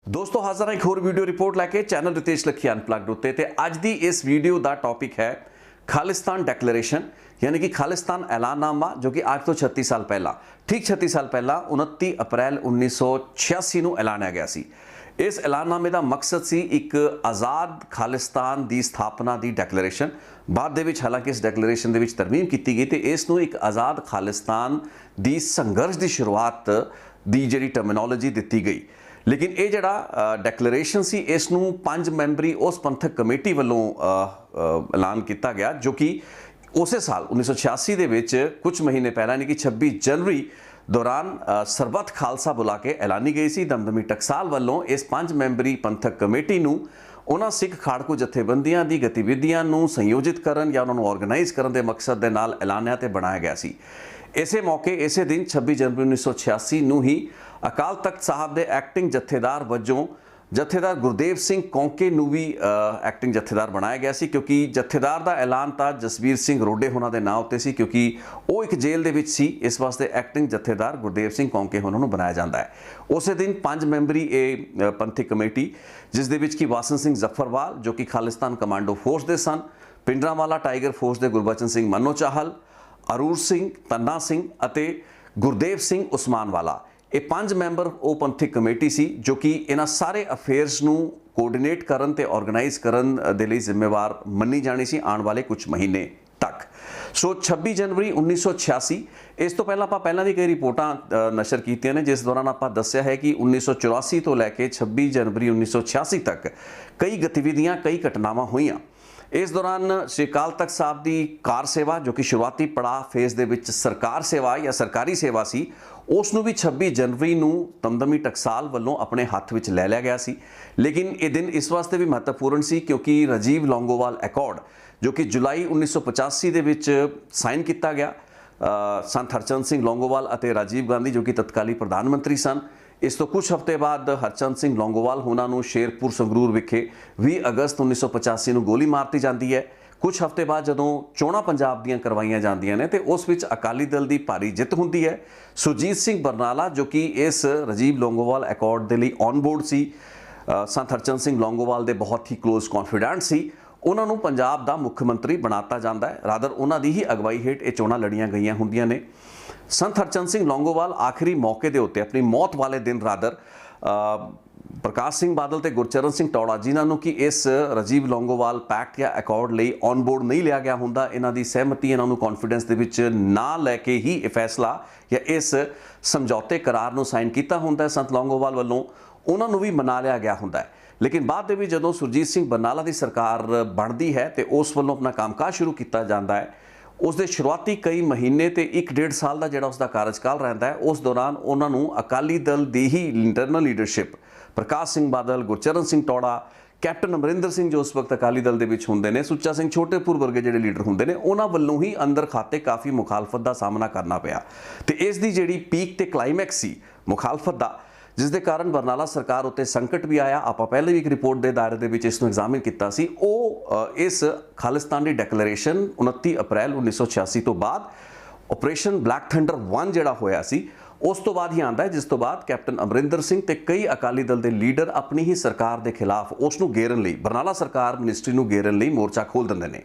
दोस्तों हाजिर एक होर वीडियो रिपोर्ट लैके चैनल रितेश लखी अनप्लग्ड उत्ते ते अज दी इस वीडियो का टॉपिक है खालिस्तान डैक्लेरेशन यानी कि खालिस्तान ऐलाननामा जो कि आज तो 36 साल पहला ठीक 36 साल पहला 29 अप्रैल 1986 ਨੂੰ ਐਲਾਨਿਆ ਗਿਆ ਸੀ। इस ऐलाननामे का मकसद सी एक आज़ाद खालिस्तान की स्थापना की डैक्लेरेशन। बाद दे विच हालांकि इस डैक्लेरेशन दे विच तरमीम की गई तो इसनूं एक आज़ाद खालिस्तान की संघर्ष की शुरुआत की जिहड़ी टर्मिनोलॉजी दी गई। लेकिन ये जिहड़ा डैक्लेरेशन सी इसनूं 5 मैंबरी उस पंथक कमेटी वालों ऐलान किया गया जो कि उस साल 1986 दे विच कुछ महीने पहला यानी कि 26 जनवरी दौरान सरबत खालसा बुला के ऐलानी गई सी। दमदमी टकसाल वालों इस 5 मैंबरी पंथक कमेटी नूं उन्हां सिख खाड़कू जथेबंदियां दी गतिविधियां नूं संयोजित करन या उन्हां नूं ऑर्गेनाइज करन दे मकसद दे नाल ऐलानिया ते बनाया गया सी। इसे मौके इसे दिन 26 जनवरी 1986 नूं ही अकाल तख्त साहब के एक्टिंग जथेदार वजों जथेदार गुरदेव सिंह कौंके नूं भी एक्टिंग जथेदार बनाया गया सी, क्योंकि जथेदार का ऐलान तो जसवीर सिंह रोडे होना के नाम उत्ते सी क्योंकि वो एक जेल दे विच सी। इस वास्ते एक्टिंग जथेदार गुरदेव सिंह कौंके होना नूं बनाया जाता है। उस दिन 5 मैंबरी ये पंथिक कमेटी जिस दे विच कि वासन सिंह जफरवाल जो कि खालिस्तान कमांडो फोर्स के सन, पिंडरांवाला टाइगर फोर्स के गुरबचन सिंह मनो चाहल, अरूर सिंह, तन्ना सिंह अते गुरदेव सिंह उस्मानवाला ये 5 मैंबर वो पंथिक कमेटी सी जो कि इन्हां सारे अफेयर्स नूं कोऑर्डिनेट करन ते ऑर्गेनाइज करन दे लई जिम्मेवार मन्नी जानी सी आने वाले कुछ महीने तक। सो 26 जनवरी 1986 इस तो पहला आपां पहलां दी कई रिपोर्टां नशर कीतियां ने जिस दौरान आपां दस्सिया है कि 1984 तो लैके 26 जनवरी 1986 तक कई गतिविधियां कई घटनावां होईयां। इस दौरान श्री अकाल तख्त साहब की कार सेवा जो कि शुरुआती पड़ाव फेज दे विच सरकार सेवा या सरकारी सेवा सी उसनूं भी 26 जनवरी नूं दमदमी टकसाल वालों अपने हत्थ विच लै लिया गया सी। लेकिन ये दिन इस वास्ते भी महत्वपूर्ण सी क्योंकि राजीव लौंगोवाल एकॉर्ड जो कि जुलाई 1985 दे विच साइन किया गया संत हरचंद सिंह लौंगोवाल अते राजीव गांधी जो कि तत्काली प्रधानमंत्री सन। इस तो कुछ हफ्ते बाद हरचंद सिंह लौंगोवाल होना शेरपुर संगरूर विखे 20 अगस्त 1985 ਨੂੰ गोली मारती जाती है। कुछ हफ्ते बाद जदों चोणां पंजाब दीयां करवाईयां जांदियां ने ते उस विच अकाली दल की भारी जित हुंदी है। सुरजीत सिंह बरनाला जो कि इस राजीव लौंगोवाल एकॉर्ड दे लई ऑन बोर्ड सी, संत हरचंद सिंह लौंगोवाल दे बहुत ही क्लोज कॉन्फिडेंट सी, उन्होंने पंजाब का मुख्य मंत्री बनाता जाता है। रादर उन्हों की ही अगवाई हेठ ये चोणां लड़ियां गईयां हुंदियां ने। संत हरचंद सिंह लौंगोवाल आखिरी मौके के उत्ते अपनी मौत वाले दिन रादर प्रकाश सिंह बादल ते गुरचरण सिंह टौड़ा जिन्होंने कि इस राजीव लौंगोवाल पैक्ट या एकॉर्ड लई ऑन बोर्ड नहीं लिया गया हुंदा, इन्हां दी सहमति इन्हां नूं कॉन्फिडेंस दे विच ना लैके ही ये फैसला या इस समझौते करार नूं साइन किया हुंदा है संत लौंगोवाल वालों, उन्हां नूं भी मना लिया गया हुंदा है। लेकिन बाद दे विच जदों सुरजीत सिंह बरनाला की सरकार बनती है तो उस वालों अपना कामकाज शुरू किया जाता है। उसके शुरुआती कई महीने तो 1-1.5 साल का जिहड़ा उसका कार्यकाल रहता है उस दौरान उन्होंने अकाली दल की ही internal leadership Prakash Singh Badal, Gurcharan Singh टौड़ा, captain Amarinder Singh जो उस वक्त अकाली दल के होंगे ने, सुच्चा सिंह छोटेपुर वर्गे जो लीडर होंगे ने, उन्होंने वालों ही अंदर खाते काफ़ी मुखालफत का सामना करना पाया। तो इसकी जी पीक तो क्लाइमैक्स सी मुखालफत का जिस दे कारण बरनाला सरकार उत्ते संकट भी आया। आप पहले भी एक रिपोर्ट के दायरे दे विच इसनूं एग्जामिन किया सी। इस खालिस्तान की डैक्लेरेशन 29 अप्रैल 1986 तो बाद ऑपरेशन ब्लैक थंडर 1 जिहड़ा होया सी उस तो बाद ही आंदा है, जिस तो बाद कैप्टन अमरिंदर सिंह ते कई अकाली दल के लीडर अपनी ही सरकार के खिलाफ उसनूं घेरन लई बरनाला सरकार मिनिस्ट्री नूं घेरन लई मोर्चा खोल दिंदे ने।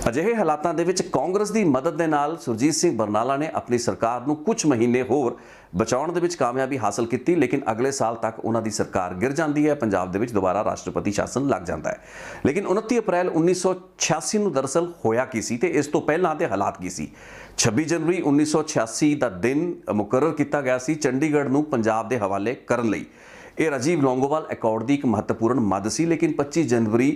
अजिहे हालातां दे विच कांग्रेस की मदद के नाल सुरजीत सिंह बरनाला ने अपनी सरकार नूं कुछ महीने होर बचाउण दे विच कामयाबी हासिल की, लेकिन अगले साल तक उन्हां दी सरकार गिर जाती है, पंजाब दे विच दोबारा राष्ट्रपति शासन लग जाता है। लेकिन 29 अप्रैल 1986 नूं दरअसल होया की सी ते इस तो पहलां दे हालात की सी। 26 जनवरी 1986 का दिन मुकर्रर किया गया सी चंडीगढ़ नूं पंजाब दे हवाले करन लई। ये राजीव लौंगोवाल एकॉर्ड की एक महत्वपूर्ण मद सी, लेकिन 25 जनवरी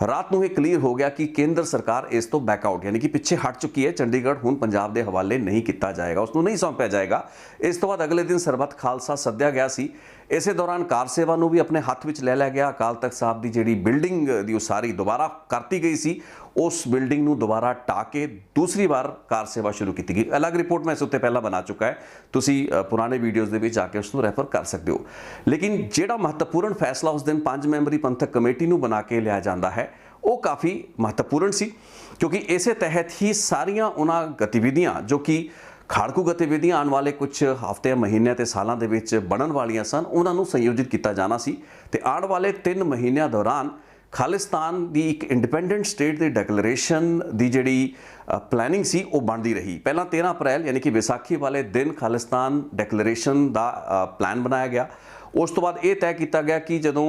रात को यह क्लीयर हो गया कि केंद्र सरकार इस तो बैकआउट यानी कि पिछे हट चुकी है। चंडीगढ़ हुण पंजाब के हवाले नहीं किया जाएगा, उसनूं नहीं सौंपया जाएगा। इस तो बाद अगले दिन सरबत खालसा सद्या गया सी। इसे दौरान कार सेवा नूं भी अपने हत्थ विच लै लिया गया। अकाल तख्त साहब की जिहड़ी बिल्डिंग दी उसारी दोबारा करती गई सी, उस बिल्डिंग नूं दोबारा ढा के दूसरी बार कार सेवा शुरू की गई। अलग रिपोर्ट मैं इस उत्ते पहला बना चुका है, तुसी पुराने वीडियोज़ दे विच जाके उसनूं रैफर कर सकते हो। लेकिन जिहड़ा महत्वपूर्ण फैसला उस दिन 5 मैंबरी पंथक कमेटी नूं बना के लिया जाता है वो काफ़ी महत्वपूर्ण सी, क्योंकि इसे तहत ही सारियां उन्हां गतिविधियां जो कि ਖਾੜਕੂ ਗਤੀਵਿਧੀਆਂ ਆਉਣ ਵਾਲੇ ਕੁਝ ਹਫ਼ਤਿਆਂ ਮਹੀਨਿਆਂ ਤੇ ਸਾਲਾਂ ਦੇ ਵਿੱਚ ਬਣਨ ਵਾਲੀਆਂ ਸਨ, ਉਹਨਾਂ ਨੂੰ ਸੰਯੋਜਿਤ ਕੀਤਾ ਜਾਣਾ ਸੀ ਤੇ ਆਉਣ ਵਾਲੇ 3 ਮਹੀਨਿਆਂ ਦੌਰਾਨ ਖਾਲਿਸਤਾਨ ਦੀ ਇੱਕ ਇੰਡੀਪੈਂਡੈਂਟ ਸਟੇਟ ਦੀ ਡੈਕਲੇਰੇਸ਼ਨ ਦੀ ਜਿਹੜੀ ਪਲੈਨਿੰਗ ਸੀ ਉਹ ਬਣਦੀ ਰਹੀ। ਪਹਿਲਾਂ 13 ਅਪ੍ਰੈਲ ਯਾਨੀ ਕਿ ਵਿਸਾਖੀ ਵਾਲੇ ਦਿਨ ਖਾਲਿਸਤਾਨ ਡੈਕਲੇਰੇਸ਼ਨ ਦਾ ਪਲਾਨ ਬਣਾਇਆ ਗਿਆ। ਉਸ ਤੋਂ ਬਾਅਦ ਇਹ ਤੈਅ ਕੀਤਾ ਗਿਆ ਕਿ ਜਦੋਂ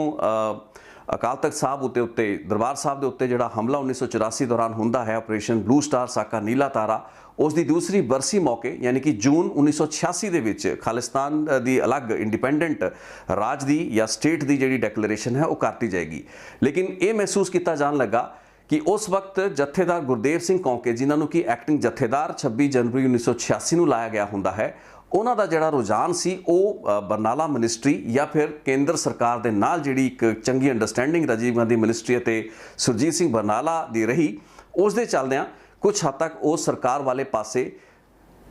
ਅਕਾਲ ਤਖਤ ਸਾਹਿਬ ਉੱਤੇ ਦਰਬਾਰ ਸਾਹਿਬ ਦੇ ਉੱਤੇ ਜਿਹੜਾ ਹਮਲਾ 1984 ਦੌਰਾਨ ਹੁੰਦਾ ਹੈ, ਆਪਰੇਸ਼ਨ ਬਲੂ ਸਟਾਰ ਸਾਕਾ ਨੀਲਾ ਤਾਰਾ, ਉਸ ਦੀ ਦੂਸਰੀ ਬਰਸੀ ਮੌਕੇ ਯਾਨੀ ਕਿ ਜੂਨ 1986 ਦੇ ਵਿੱਚ ਖਾਲਿਸਤਾਨ ਦੀ ਅਲੱਗ ਇੰਡੀਪੈਂਡੈਂਟ ਰਾਜ ਦੀ ਜਾਂ ਸਟੇਟ ਦੀ ਜਿਹੜੀ ਡੈਕਲੇਰੇਸ਼ਨ ਹੈ ਉਹ ਕਰਤੀ ਜਾਏਗੀ। ਲੇਕਿਨ ਇਹ ਮਹਿਸੂਸ ਕੀਤਾ ਜਾਣ ਲੱਗਾ ਕਿ ਉਸ ਵਕਤ ਜਥੇਦਾਰ ਗੁਰਦੇਵ ਸਿੰਘ ਕੌਂਕੇ, ਜਿਨ੍ਹਾਂ ਨੂੰ ਕਿ ਐਕਟਿੰਗ ਜਥੇਦਾਰ 26 ਜਨਵਰੀ 1986 ਨੂੰ ਲਾਇਆ ਗਿਆ ਹੁੰਦਾ ਹੈ, ਉਹਨਾਂ ਦਾ ਜਿਹੜਾ ਰੁਝਾਨ ਸੀ ਉਹ ਬਰਨਾਲਾ ਮਿਨਿਸਟਰੀ ਜਾਂ ਫਿਰ ਕੇਂਦਰ ਸਰਕਾਰ ਦੇ ਨਾਲ ਜਿਹੜੀ ਇੱਕ ਚੰਗੀ ਅੰਡਰਸਟੈਂਡਿੰਗ ਰਾਜੀਵ ਗਾਂਧੀ ਮਿਨਿਸਟਰੀ ਅਤੇ ਸੁਰਜੀਤ ਸਿੰਘ ਬਰਨਾਲਾ ਦੀ ਰਹੀ, ਉਸ ਦੇ ਚੱਲਦਿਆਂ ਕੁਝ ਹੱਦ ਤੱਕ ਉਹ ਸਰਕਾਰ ਵਾਲੇ ਪਾਸੇ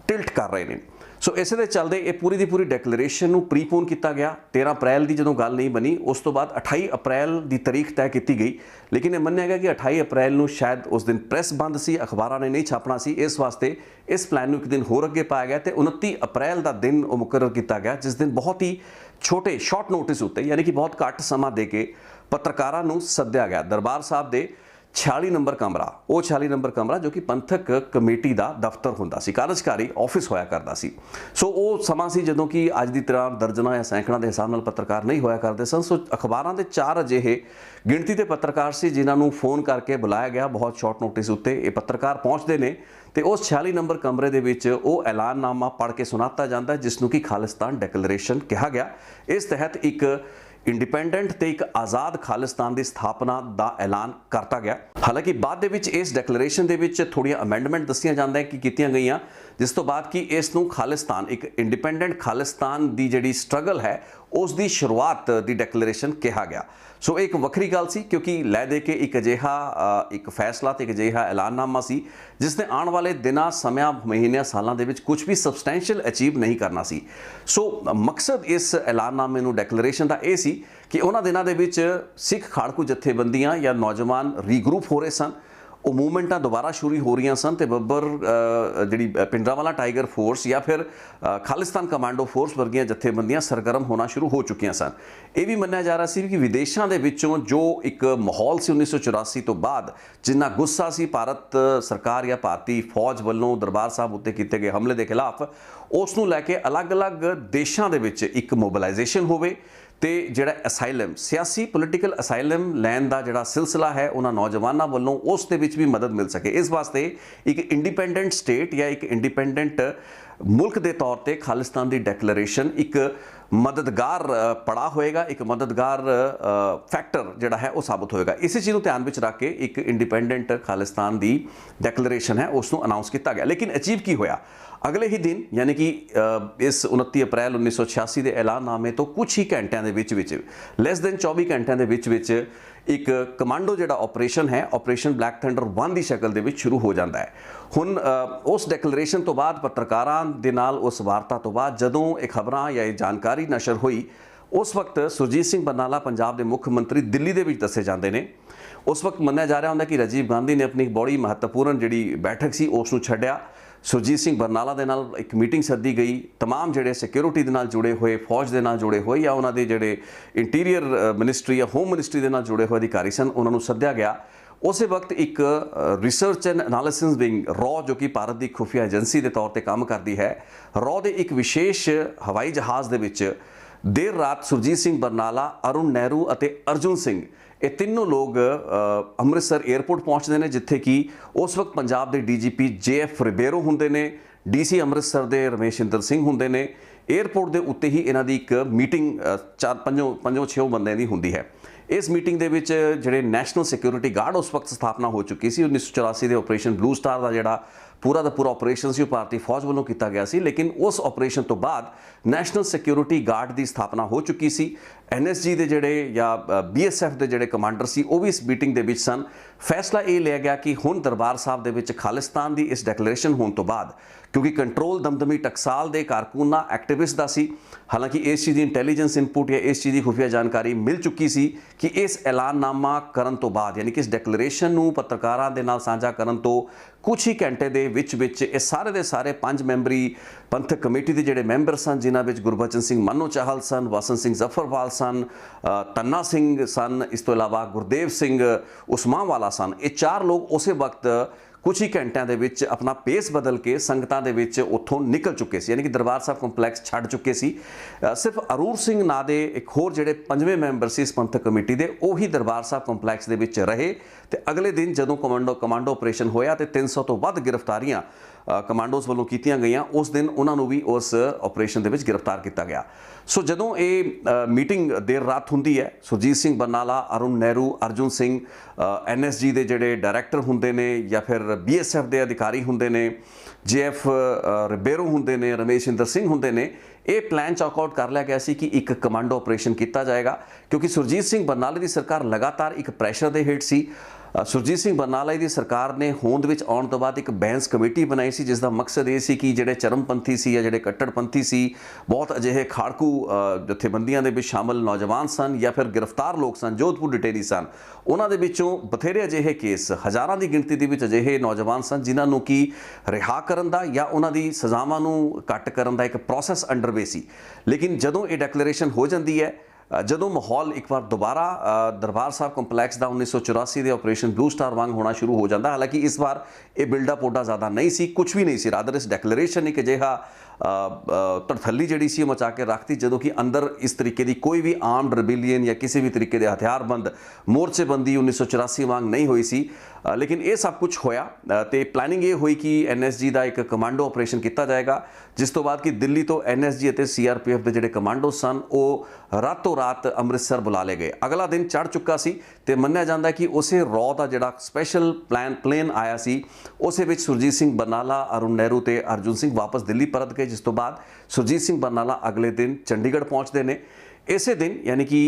ਟਿਲਟ ਕਰ ਰਹੇ ਨੇ। ਸੋ ਇਸੇ ਦੇ ਚੱਲਦੇ ਇਹ ਪੂਰੀ ਦੀ ਪੂਰੀ ਡੈਕਲੇਰੇਸ਼ਨ ਨੂੰ ਪ੍ਰੀਪੋਨ ਕੀਤਾ ਗਿਆ। 13 ਅਪ੍ਰੈਲ ਦੀ ਜਦੋਂ ਗੱਲ ਨਹੀਂ ਬਣੀ, ਉਸ ਤੋਂ ਬਾਅਦ 28 ਅਪ੍ਰੈਲ ਦੀ ਤਾਰੀਖ ਤੈਅ ਕੀਤੀ ਗਈ। ਲੇਕਿਨ ਇਹ ਮੰਨਿਆ ਗਿਆ ਕਿ 28 ਅਪ੍ਰੈਲ ਨੂੰ ਸ਼ਾਇਦ ਉਸ ਦਿਨ ਪ੍ਰੈਸ ਬੰਦ ਸੀ, ਅਖਬਾਰਾਂ ਨੇ ਨਹੀਂ ਛਾਪਣਾ ਸੀ, ਇਸ ਵਾਸਤੇ ਇਸ ਪਲਾਨ ਨੂੰ ਇੱਕ ਦਿਨ ਹੋਰ ਅੱਗੇ ਪਾਇਆ ਗਿਆ ਤੇ 29 ਅਪ੍ਰੈਲ ਦਾ ਦਿਨ ਉਹ ਮੁਕਰਰ ਕੀਤਾ ਗਿਆ, ਜਿਸ ਦਿਨ ਬਹੁਤ ਹੀ ਛੋਟੇ ਸ਼ਾਰਟ ਨੋਟਿਸ ਉੱਤੇ ਯਾਨੀ ਕਿ ਬਹੁਤ ਘੱਟ ਸਮਾਂ ਦੇ ਕੇ ਪੱਤਰਕਾਰਾਂ ਨੂੰ ਸੱਦਿਆ ਗਿਆ। ਦਰਬਾਰ ਸਾਹਿਬ ਦੇ 46 ਨੰਬਰ ਕਮਰਾ, ਉਹ 46 ਨੰਬਰ ਕਮਰਾ ਜੋ ਕਿ ਪੰਥਕ ਕਮੇਟੀ ਦਾ ਦਫ਼ਤਰ ਹੁੰਦਾ ਸੀ, ਕਾਰਜਕਾਰੀ ਆਫਿਸ ਹੋਇਆ ਕਰਦਾ ਸੀ। ਸੋ ਉਹ ਸਮਾਂ ਸੀ ਜਦੋਂ ਕਿ ਅੱਜ ਦੀ ਤਰ੍ਹਾਂ ਦਰਜਨਾਂ ਜਾਂ ਸੈਂਕੜਾਂ ਦੇ ਹਿਸਾਬ ਨਾਲ ਪੱਤਰਕਾਰ ਨਹੀਂ ਹੋਇਆ ਕਰਦੇ ਸਨ। ਸੋ ਅਖਬਾਰਾਂ ਦੇ 4 ਅਜਿਹੇ ਗਿਣਤੀ ਦੇ ਪੱਤਰਕਾਰ ਸੀ ਜਿਨ੍ਹਾਂ ਨੂੰ ਫੋਨ ਕਰਕੇ ਬੁਲਾਇਆ ਗਿਆ ਬਹੁਤ ਸ਼ਾਰਟ ਨੋਟਿਸ ਉੱਤੇ। ਇਹ ਪੱਤਰਕਾਰ ਪਹੁੰਚਦੇ ਨੇ ਤੇ ਉਸ 46 ਨੰਬਰ ਕਮਰੇ ਦੇ ਵਿੱਚ ਉਹ ਐਲਾਨਨਾਮਾ ਪੜ੍ਹ ਕੇ ਸੁਣਾਤਾ ਜਾਂਦਾ ਜਿਸ ਨੂੰ ਕਿ ਖਾਲਿਸਤਾਨ ਡੈਕਲੇਰੇਸ਼ਨ ਕਿਹਾ ਗਿਆ। ਇਸ ਤਹਿਤ ਇੱਕ ਇੰਡੀਪੈਂਡੈਂਟ ਤੇ ਇੱਕ ਆਜ਼ਾਦ ਖਾਲਿਸਤਾਨ ਦੀ ਸਥਾਪਨਾ ਦਾ ਐਲਾਨ ਕਰਤਾ ਗਿਆ। ਹਾਲਾਂਕਿ ਬਾਅਦ ਦੇ ਵਿੱਚ ਇਸ ਡੈਕਲੇਰੇਸ਼ਨ ਦੇ ਵਿੱਚ ਥੋੜੀਆਂ ਅਮੈਂਡਮੈਂਟ ਦੱਸੀਆਂ ਜਾਂਦੀਆਂ ਕਿ ਕੀਤੀਆਂ ਗਈਆਂ, ਜਿਸ ਤੋਂ ਬਾਅਦ ਕਿ ਇਸ ਨੂੰ ਖਾਲਿਸਤਾਨ, ਇੱਕ ਇੰਡੀਪੈਂਡੈਂਟ ਖਾਲਿਸਤਾਨ ਦੀ ਜਿਹੜੀ ਸਟਰਗਲ ਹੈ ਉਸ ਦੀ ਸ਼ੁਰੂਆਤ ਦੀ ਡੈਕਲੇਰੇਸ਼ਨ ਕਿਹਾ ਗਿਆ। ਸੋ ਇਹ ਇੱਕ ਵੱਖਰੀ ਗੱਲ ਸੀ ਕਿਉਂਕਿ ਲੈ ਦੇ ਕੇ ਇੱਕ ਅਜਿਹਾ ਇੱਕ ਫੈਸਲਾ ਤੇ ਇੱਕ ਅਜਿਹਾ ਐਲਾਨਨਾਮਾ ਸੀ ਜਿਸ ਨੇ ਆਉਣ ਵਾਲੇ ਦਿਨਾਂ, ਸਮਿਆਂ, ਮਹੀਨਿਆਂ, ਸਾਲਾਂ ਦੇ ਵਿੱਚ ਕੁਝ ਵੀ ਸਬਸਟੈਂਸ਼ੀਅਲ ਅਚੀਵ ਨਹੀਂ ਕਰਨਾ ਸੀ। ਸੋ ਮਕਸਦ ਇਸ ਐਲਾਨਨਾਮੇ ਨੂੰ, ਡੈਕਲੇਰੇਸ਼ਨ ਦਾ ਇਹ ਸੀ ਕਿ ਉਹਨਾਂ ਦਿਨਾਂ ਦੇ ਵਿੱਚ ਸਿੱਖ ਖਾੜਕੂ ਜਥੇਬੰਦੀਆਂ ਜਾਂ ਨੌਜਵਾਨ ਰੀਗਰੂਪ ਹੋ ਰਹੇ ਸਨ, ਉਹ ਮੂਵਮੈਂਟਾਂ ਦੁਬਾਰਾ ਸ਼ੁਰੂ ਹੋ ਰਹੀਆਂ ਸਨ ਤੇ ਬੱਬਰ ਜਿਹੜੀ ਪਿੰਡਰਾਂਵਾਲਾ ਟਾਈਗਰ ਫੋਰਸ ਜਾਂ ਫਿਰ ਖਾਲਿਸਤਾਨ ਕਮਾਂਡੋ ਫੋਰਸ ਵਰਗੀਆਂ ਜਥੇਬੰਦੀਆਂ ਸਰਗਰਮ ਹੋਣਾ ਸ਼ੁਰੂ ਹੋ ਚੁੱਕੀਆਂ ਸਨ। ਇਹ ਵੀ ਮੰਨਿਆ ਜਾ ਰਿਹਾ ਸੀ ਕਿ ਵਿਦੇਸ਼ਾਂ ਦੇ ਵਿੱਚੋਂ ਜੋ ਇੱਕ ਮਾਹੌਲ ਸੀ 1984 ਤੋਂ ਬਾਅਦ, ਜਿੰਨਾ ਗੁੱਸਾ ਸੀ ਭਾਰਤ ਸਰਕਾਰ ਜਾਂ ਭਾਰਤੀ ਫੌਜ ਵੱਲੋਂ ਦਰਬਾਰ ਸਾਹਿਬ ਉੱਤੇ ਕੀਤੇ ਗਏ ਹਮਲੇ ਦੇ ਖਿਲਾਫ, ਉਸ ਨੂੰ ਲੈ ਕੇ ਅਲੱਗ-ਅਲੱਗ ਦੇਸ਼ਾਂ ਦੇ ਵਿੱਚ ਇੱਕ ਮੋਬਿਲਾਈਜੇਸ਼ਨ ਹੋਵੇ ਤੇ ਜਿਹੜਾ ਅਸਾਈਲਮ, ਸਿਆਸੀ ਪੋਲੀਟੀਕਲ ਅਸਾਈਲਮ ਲੈਣ ਦਾ ਜਿਹੜਾ ਸਿਲਸਿਲਾ ਹੈ ਉਹਨਾਂ ਨੌਜਵਾਨਾਂ ਵੱਲੋਂ, ਉਸ ਦੇ ਵਿੱਚ ਵੀ ਮਦਦ ਮਿਲ ਸਕੇ। ਇਸ ਵਾਸਤੇ ਇੱਕ ਇੰਡੀਪੈਂਡੈਂਟ ਸਟੇਟ ਜਾਂ ਇੱਕ ਇੰਡੀਪੈਂਡੈਂਟ ਮੁਲਕ ਦੇ ਤੌਰ ਤੇ ਖਾਲਿਸਤਾਨ ਦੀ ਡੈਕਲੇਰੇਸ਼ਨ ਇੱਕ ਮਦਦਗਾਰ ਪੜਾ ਹੋਏਗਾ, ਇੱਕ ਮਦਦਗਾਰ ਫੈਕਟਰ ਜਿਹੜਾ ਹੈ ਉਹ ਸਾਬਤ ਹੋਏਗਾ। ਇਸੇ ਚੀਜ਼ ਨੂੰ ਧਿਆਨ ਵਿੱਚ ਰੱਖ ਕੇ ਇੱਕ ਇੰਡੀਪੈਂਡੈਂਟ ਖਾਲਿਸਤਾਨ ਦੀ ਡੈਕਲੇਰੇਸ਼ਨ ਹੈ ਉਸ ਨੂੰ ਅਨਾਉਂਸ ਕੀਤਾ ਗਿਆ। ਲੇਕਿਨ ਅਚੀਵ ਕੀ ਹੋਇਆ? ਅਗਲੇ ਹੀ ਦਿਨ ਯਾਨੀ ਕਿ ਇਸ 29 ਅਪ੍ਰੈਲ 1986 ਦੇ ਐਲਾਨਨਾਮੇ ਤੋਂ ਕੁਝ ਹੀ ਘੰਟਿਆਂ ਦੇ ਵਿੱਚ ਲੈਸ ਦੈਨ 24 ਘੰਟਿਆਂ ਦੇ ਵਿੱਚ ਇੱਕ ਕਮਾਂਡੋ ਜਿਹੜਾ ਆਪਰੇਸ਼ਨ ਹੈ, ਆਪਰੇਸ਼ਨ ਬਲੈਕ ਥੰਡਰ 1 ਦੀ ਸ਼ਕਲ ਦੇ ਵਿੱਚ ਸ਼ੁਰੂ ਹੋ ਜਾਂਦਾ ਹੈ। ਹੁਣ ਉਸ ਡੈਕਲੇਰੇਸ਼ਨ ਤੋਂ ਬਾਅਦ ਪੱਤਰਕਾਰਾਂ ਦੇ ਨਾਲ ਉਸ ਵਾਰਤਾ ਤੋਂ ਬਾਅਦ ਜਦੋਂ ਇਹ ਖਬਰਾਂ ਜਾਂ ਇਹ ਜਾਣਕਾਰੀ ਨਸ਼ਰ ਹੋਈ, ਉਸ ਵਕਤ ਸੁਰਜੀਤ ਸਿੰਘ ਬਰਨਾਲਾ ਪੰਜਾਬ ਦੇ ਮੁੱਖ ਮੰਤਰੀ ਦਿੱਲੀ ਦੇ ਵਿੱਚ ਦੱਸੇ ਜਾਂਦੇ ਨੇ। ਉਸ ਵਕਤ ਮੰਨਿਆ ਜਾ ਰਿਹਾ ਹੁੰਦਾ ਕਿ ਰਾਜੀਵ ਗਾਂਧੀ ਨੇ ਆਪਣੀ ਬੜੀ ਮਹੱਤਵਪੂਰਨ ਜਿਹੜੀ ਬੈਠਕ ਸੀ ਉਸ ਨੂੰ ਛੱਡਿਆ, ਸੁਰਜੀਤ ਸਿੰਘ ਬਰਨਾਲਾ ਦੇ ਨਾਲ ਇੱਕ ਮੀਟਿੰਗ ਸੱਦੀ ਗਈ। ਤਮਾਮ ਜਿਹੜੇ ਸਿਕਿਉਰਿਟੀ ਦੇ ਨਾਲ ਜੁੜੇ ਹੋਏ, ਫੌਜ ਦੇ ਨਾਲ ਜੁੜੇ ਹੋਏ ਜਾਂ ਉਹਨਾਂ ਦੇ ਜਿਹੜੇ ਇੰਟੀਰੀਅਰ ਮਿਨਿਸਟਰੀ ਜਾਂ ਹੋਮ ਮਿਨਿਸਟਰੀ ਦੇ ਨਾਲ ਜੁੜੇ ਹੋਏ ਅਧਿਕਾਰੀ ਸਨ, ਉਹਨਾਂ ਨੂੰ ਸੱਦਿਆ ਗਿਆ। ਉਸੇ ਵਕਤ ਇੱਕ research and analysis wing raw, ਜੋ ਕਿ ਭਾਰਤ ਦੀ ਖੁਫੀਆ ਏਜੰਸੀ ਦੇ ਤੌਰ ਤੇ ਕੰਮ ਕਰਦੀ ਹੈ, ਰॉ ਦੇ ਇੱਕ ਵਿਸ਼ੇਸ਼ ਹਵਾਈ ਜਹਾਜ਼ ਦੇ ਵਿੱਚ ਦੇਰ ਰਾਤ ਸੁਰਜੀਤ ਸਿੰਘ ਬਰਨਾਲਾ, ਅਰੁਣ ਨਹਿਰੂ ਅਤੇ ਅਰਜੁਨ ਸਿੰਘ, ਇਹ ਤਿੰਨੋਂ ਲੋਕ ਅੰਮ੍ਰਿਤਸਰ 에ਅਰਪੋਰਟ ਪਹੁੰਚਦੇ ਨੇ, ਜਿੱਥੇ ਕਿ ਉਸ ਵਕਤ ਪੰਜਾਬ ਦੇ ਡੀਜੀਪੀ JF ਰਿਬੇਰੋ ਹੁੰਦੇ ਨੇ, ਡੀਸੀ ਅੰਮ੍ਰਿਤਸਰ ਦੇ ਰਮੇਸ਼ਿੰਦਰ ਸਿੰਘ ਹੁੰਦੇ ਨੇ। 에ਅਰਪੋਰਟ ਦੇ ਉੱਤੇ ਹੀ ਇਹਨਾਂ ਦੀ ਇੱਕ ਮੀਟਿੰਗ 4-5-6 ਬੰਦਿਆਂ ਦੀ ਹੁੰਦੀ ਹੈ। ਇਸ ਮੀਟਿੰਗ ਦੇ ਵਿੱਚ ਜਿਹੜੇ ਨੈਸ਼ਨਲ ਸਿਕਿਉਰਿਟੀ ਗਾਰਡ ਉਸ ਵਕਤ ਸਥਾਪਨਾ ਹੋ ਚੁੱਕੀ ਸੀ 1984 ਦੇ ਆਪਰੇਸ਼ਨ ਬਲੂ ਸਟਾਰ ਦਾ ਜਿਹੜਾ ਪੂਰਾ ਦਾ ਪੂਰਾ ਆਪਰੇਸ਼ਨ ਸੀ ਉਹ ਭਾਰਤੀ ਫੌਜ ਵੱਲੋਂ ਕੀਤਾ ਗਿਆ ਸੀ। ਲੇਕਿਨ ਉਸ ਆਪਰੇਸ਼ਨ ਤੋਂ ਬਾਅਦ ਨੈਸ਼ਨਲ ਸਿਕਿਉਰਿਟੀ ਗਾਰਡ ਦੀ ਸਥਾਪਨਾ ਹੋ ਚੁੱਕੀ ਸੀ। NSG ਦੇ ਜਿਹੜੇ ਜਾਂ BSF ਦੇ ਜਿਹੜੇ ਕਮਾਂਡਰ ਸੀ ਉਹ ਵੀ ਇਸ ਮੀਟਿੰਗ ਦੇ ਵਿੱਚ ਸਨ। ਫੈਸਲਾ ਇਹ ਲਿਆ ਗਿਆ ਕਿ ਹੁਣ ਦਰਬਾਰ ਸਾਹਿਬ ਦੇ ਵਿੱਚ ਖਾਲਿਸਤਾਨ ਦੀ ਇਸ ਡੈਕਲੇਰੇਸ਼ਨ ਹੋਣ ਤੋਂ ਬਾਅਦ क्योंकि कंट्रोल दमदमी टकसाल के कारकुना एक्टिविस्ट का सी। हालांकि इस चीज़ की इंटैलीजेंस इनपुट या इस चीज़ की खुफिया जानकारी मिल चुकी सी कि इस ऐलाननामा करन तो बाद यानी कि इस डिक्लेरेशन नूं पत्रकारां दे नाल साझा करन तो कुछ ही घंटे दे विच ये सारे दे सारे 5 मैंबरी पंथक कमेटी के जिहड़े मैंबर सन, जिन्हां विच गुरबचन सिंह मन्नो चाहल सन, वासन सिंह जफरवाल सन, तन्ना सिंह सन, इस तो इलावा गुरदेव सिंह उस्मांवाला सन, ये 4 लोग उस वक्त कुछ ही घंटिया के विच अपना पेस बदल के संगतां दे विच उत्थों निकल चुके सी, यानी कि दरबार साहब कंपलैक्स छड्ड चुके सी। सिर्फ अरूर सिंह नां दे एक होर जिहड़े 5वें मैंबर सी इस पंथक कमेटी दे, उही दरबार साहब कंपलैक्स दे विच रहे। ते अगले दिन जदों कमांडो ऑपरेशन होया ते 300 तो वध गिरफ्तारियां कमांडोज वालों कीतियां गईयां, उस दिन उन्होंने भी उस ऑपरेशन दे विच गिरफ्तार किया गया। सो जदों ये मीटिंग देर रात हुंदी है, सुरजीत सिंह बरनाला, अरुण नेहरू, अर्जुन सिंह NSG के जिहड़े डायरैक्टर हुंदे ने या फिर BSF के अधिकारी हुंदे ने, JF रिबेरो हुंदे ने, रमेश इंदर सिंह हुंदे ने, ये प्लान चॉकआउट कर लिया गया सी कि एक कमांडो ऑपरेशन किया जाएगा। क्योंकि सुरजीत सिंह बरनाले की सरकार लगातार एक प्रैशर के हेठ सी। सुरजीत सिंह बरनाला की सरकार ने होंद विच आउण तो बाद एक बैंस कमेटी बनाई सी, जिसका मकसद ये सी कि जिहड़े चरमपंथी सी या जिहड़े कट्टरपंथी सी, बहुत अजिहे खाड़कू जथेबंदियां दे विच शामिल नौजवान सन या फिर गिरफ्तार लोग सन, जोधपुर डिटेरी सन, उन्हां दे विचों बथेरे अजिहे केस, हज़ारां की गिणती दे विच अजिहे नौजवान सन जिन्हां नूं कि रिहा करन दा या उन्हां दी सज़ावां नूं घट करन दा एक प्रोसैस अंडरवे सी। लेकिन जदों ये डिक्लेरेशन हो जाती है, जदों माहौल एक बार दोबारा दरबार साहब कंपलैक्स का 1984 के ऑपरेशन ब्लू स्टार वांग होना शुरू हो जाता। हालांकि इस बार ये बिल्डअप ओडा ज़्यादा नहीं सी, कुछ भी नहीं सी, रादर इस डिक्लेरेशन एक अजिहा तड़थली जी सी मचा के रखती, जदों कि अंदर इस तरीके की कोई भी आर्म्ड रिबिलियन या किसी भी तरीके के हथियारबंद मोर्चेबंदी 1984 वांग नहीं हुई सी। लेकिन ये सब कुछ होया तो प्लानिंग ये हुई कि NSG का एक कमांडो ऑपरेशन किया जाएगा, जिस तो बाद कि दिल्ली तो NSG और CRPF के जिहड़े कमांडो सन वो रातों रात अमृतसर बुला ले गए। अगला दिन चढ़ चुका सी ते मन्निया जांदा कि उसे रॉ का जिहड़ा स्पैशल प्लेन आया सी, उस विच सुरजीत सिंह बरनाला, अरुण नेहरू ते अर्जुन सिंह वापस दिल्ली परत गए, जिस तो बाद सुरजीत सिंह बरनाला अगले दिन चंडीगढ़ पहुँचते हैं। इसे दिन यानी कि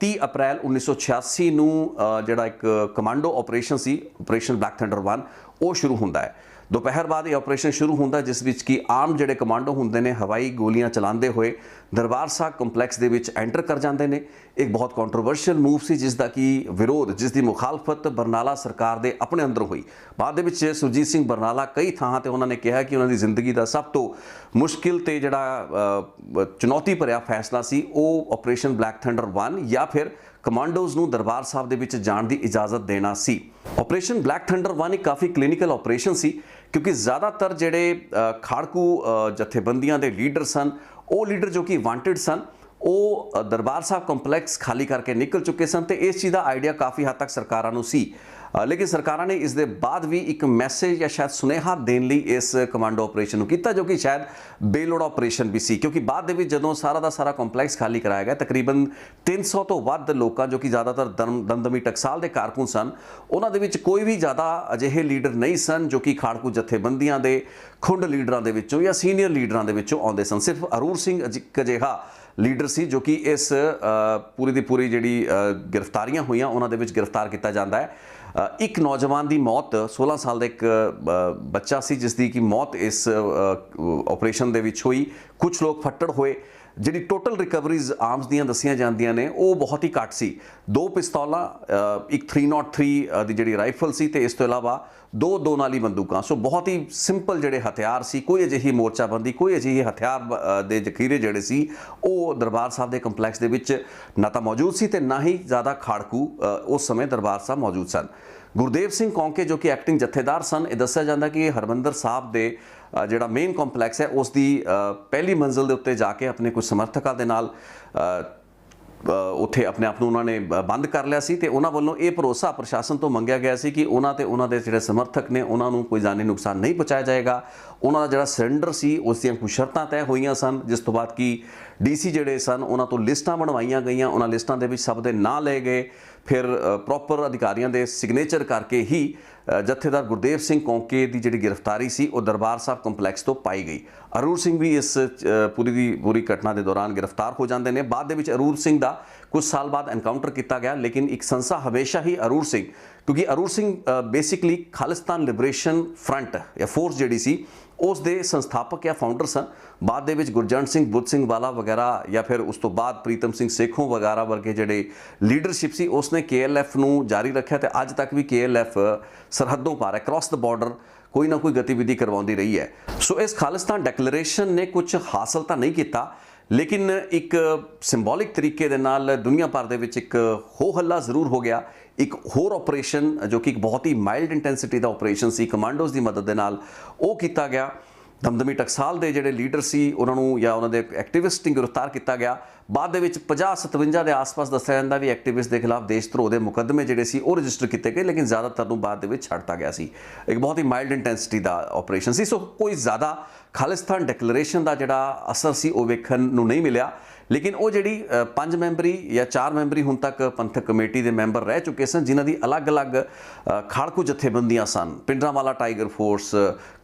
30 अप्रैल 1986 नूं जिहड़ा एक commando operation C, operation black thunder 1, वो शुरू होंदा है। दोपहर बाद ये ऑपरेशन शुरू होंदा जिस विच कि आम जिहड़े कमांडो हुंदे ने हवाई गोलियां चलाते हुए दरबार साहब कंपलैक्स दे विच एंटर कर जाते हैं। एक बहुत कॉन्ट्रोवर्शियल मूव सी, जिसका कि विरोध, जिसकी मुखालफत बरनाला सरकार दे अपने अंदर हुई। बाद दे विच सुरजीत सिंह बरनाला कई थां ते उन्होंने कहा कि उन्होंने जिंदगी का सब तो मुश्किल ते जिहड़ा चुनौती भरिया फैसला सी वो ऑपरेशन ब्लैक थंडर 1 या फिर कमांडोज नूं दरबार साहब दे विच जाण दी इजाजत देना सी। ऑपरेशन ब्लैक थंडर 1 एक काफ़ी क्लिनिकल ऑपरेशन सी, क्योंकि ज़्यादातर जिहड़े खाड़कू जथेबंदियां दे लीडर सन, वो लीडर जो कि वांटेड सन, वो दरबार साहब कंपलैक्स खाली करके निकल चुके सन। तो इस चीज़ का आइडिया काफ़ी हद तक सरकारां नूं सी। लेकिन सरकारां ने इस दे बाद भी एक मैसेज या शायद सुनेहा देने लई इस कमांडो ऑपरेशन नूं कीता, जो कि शायद बेलोड ऑपरेशन भी सी। क्योंकि बाद दे विच जदों सारा का सारा कंपलैक्स खाली कराया गया, तकरीबन 300 तो वध लोग जो कि ज़्यादातर दमदमी टकसाल के कारकुन सन, उन्हां दे विच कोई भी ज़्यादा अजिहे लीडर नहीं सन जो कि खाड़कू जथेबंदियां दे खुंड लीडरां दे विचों या सीनियर लीडरां दे विचों आउंदे सन। सिर्फ अरूर सिंह एक अजिहा लीडर सी जो कि इस पूरी की पूरी जिहड़ी गिरफ्तारियां हुई उन्हां दे विच गिरफ्तार किया जाता है। एक नौजवान की मौत, 16 साल का एक बच्चा सी जिसकी कि मौत इस ऑपरेशन दे विच हुई। कुछ लोग फट्टड़ होए। जिहड़ी टोटल रिकवरीज आर्म्स दियां दसियां जांदियां ने वो बहुत ही घट सी। 2 पिस्तौलां, एक 303 दी जिहड़ी राइफल सी ते इस तो इलावा 2 नाली बंदूकां। सो बहुत ही सिंपल जिहड़े हथियार सी, कोई अजिही मोर्चाबंदी, कोई अजिही हथियार दे जखीरे जिहड़े सी वो दरबार साहब के कंपलैक्स दे विच ना तां मौजूद सी ते ना ही ज़्यादा खाड़कू उस समय दरबार साहब मौजूद सन। गुरदेव सिंह कौंके जो कि एक्टिंग जत्थेदार सन, ये दस्सिया जाता कि हरमंदर साहब के जिहड़ा मेन कंपलैक्स है उसकी पहली मंजिल के उत्ते जाके अपने कुछ समर्थकों के नाल उत्थे अपने आप को उन्होंने बंद कर लिया सी। ते उन्हां वल्लों ये भरोसा प्रशासन तो मंगया गया सी कि उन्हां ते उन्हां दे जिहड़े समर्थक ने उन्होंने कोई जानी नुकसान नहीं पहुँचाया जाएगा। उन्हां दा जिहड़ा सरेंडर सी उस दियां कुछ शर्तां तय हुई सन, जिस तो बाद कि DC जिहड़े सन उन्हां तो लिस्टां बनवाईयां गईयां, उन्हां लिस्टां दे विच सब दे नां लए गए। फिर प्रॉपर अधिकारियों के सिग्नेचर करके ही जत्थेदार गुरदेव सिंह कौंके की जिहड़ी गिरफ्तारी सी वो दरबार साहब कंपलैक्स तो पाई गई। अरूर सिंह भी इस पूरी घटना के दौरान गिरफ्तार हो जाते हैं। बाद दे विच अरूर सिंह का कुछ साल बाद एनकाउंटर किया गया, लेकिन एक संसा हमेशा ही अरूर सिंह, क्योंकि Aroor Singh basically Khalistan liberation front या फोर्स जिहड़ी सी उस दे संस्थापक या फाउंडर सन। बाद दे विच गुरजंट सिंह बुद्ध सिंह वाला वगैरह या फिर उस तो बाद प्रीतम सिंह सेखों वगैरह वर्गे जिहड़े लीडरशिप सी उसने KLF नूं जारी रखा ते अज तक भी KLF सरहदों पार है, क्रॉस द बॉर्डर कोई ना कोई गतिविधि करवाती रही है। सो इस खालिस्तान डिक्लेरेशन ने कुछ हासिल तो नहीं किया, लेकिन एक सिंबॉलिक तरीके दे नाल दुनिया भर दे विच एक हो हल्ला जरूर हो गया। एक होर ऑपरेशन जो कि एक बहुत ही माइल्ड इंटेंसिटी का ऑपरेशन सी, कमांडोज की मदद के नाल वो किया गया। दमदमी टकसाल के जोड़े लीडर से उन्होंने या उन्होंने एक्टिविस्ट ਨੂੰ गिरफ्तार किया गया। बाद ਦੇ ਵਿੱਚ 50-57 के आस-पास दस्या जाता भी एक्टिविस्ट के खिलाफ देशद्रोह के मुकदमे जोड़े सी वो रजिस्टर किए गए, लेकिन ज़्यादातर ਨੂੰ बाद ਦੇ छड्डता गया सी। एक बहुत ही माइल्ड इंटेंसिटी का ऑपरेशन सी। सो कोई ज़्यादा खालिस्तान डिक्लेरेशन का जोड़ा असर सी वो वेखण ਨੂੰ नहीं मिला, लेकिन वो जी 5 मैंबरी या 4 मैंबरी हुण तक पंथक कमेटी के मैंबर रह चुके सन, जिन्हां दी अलग अलग खाड़कू जथेबंदियां सन। Bhindranwala tiger force,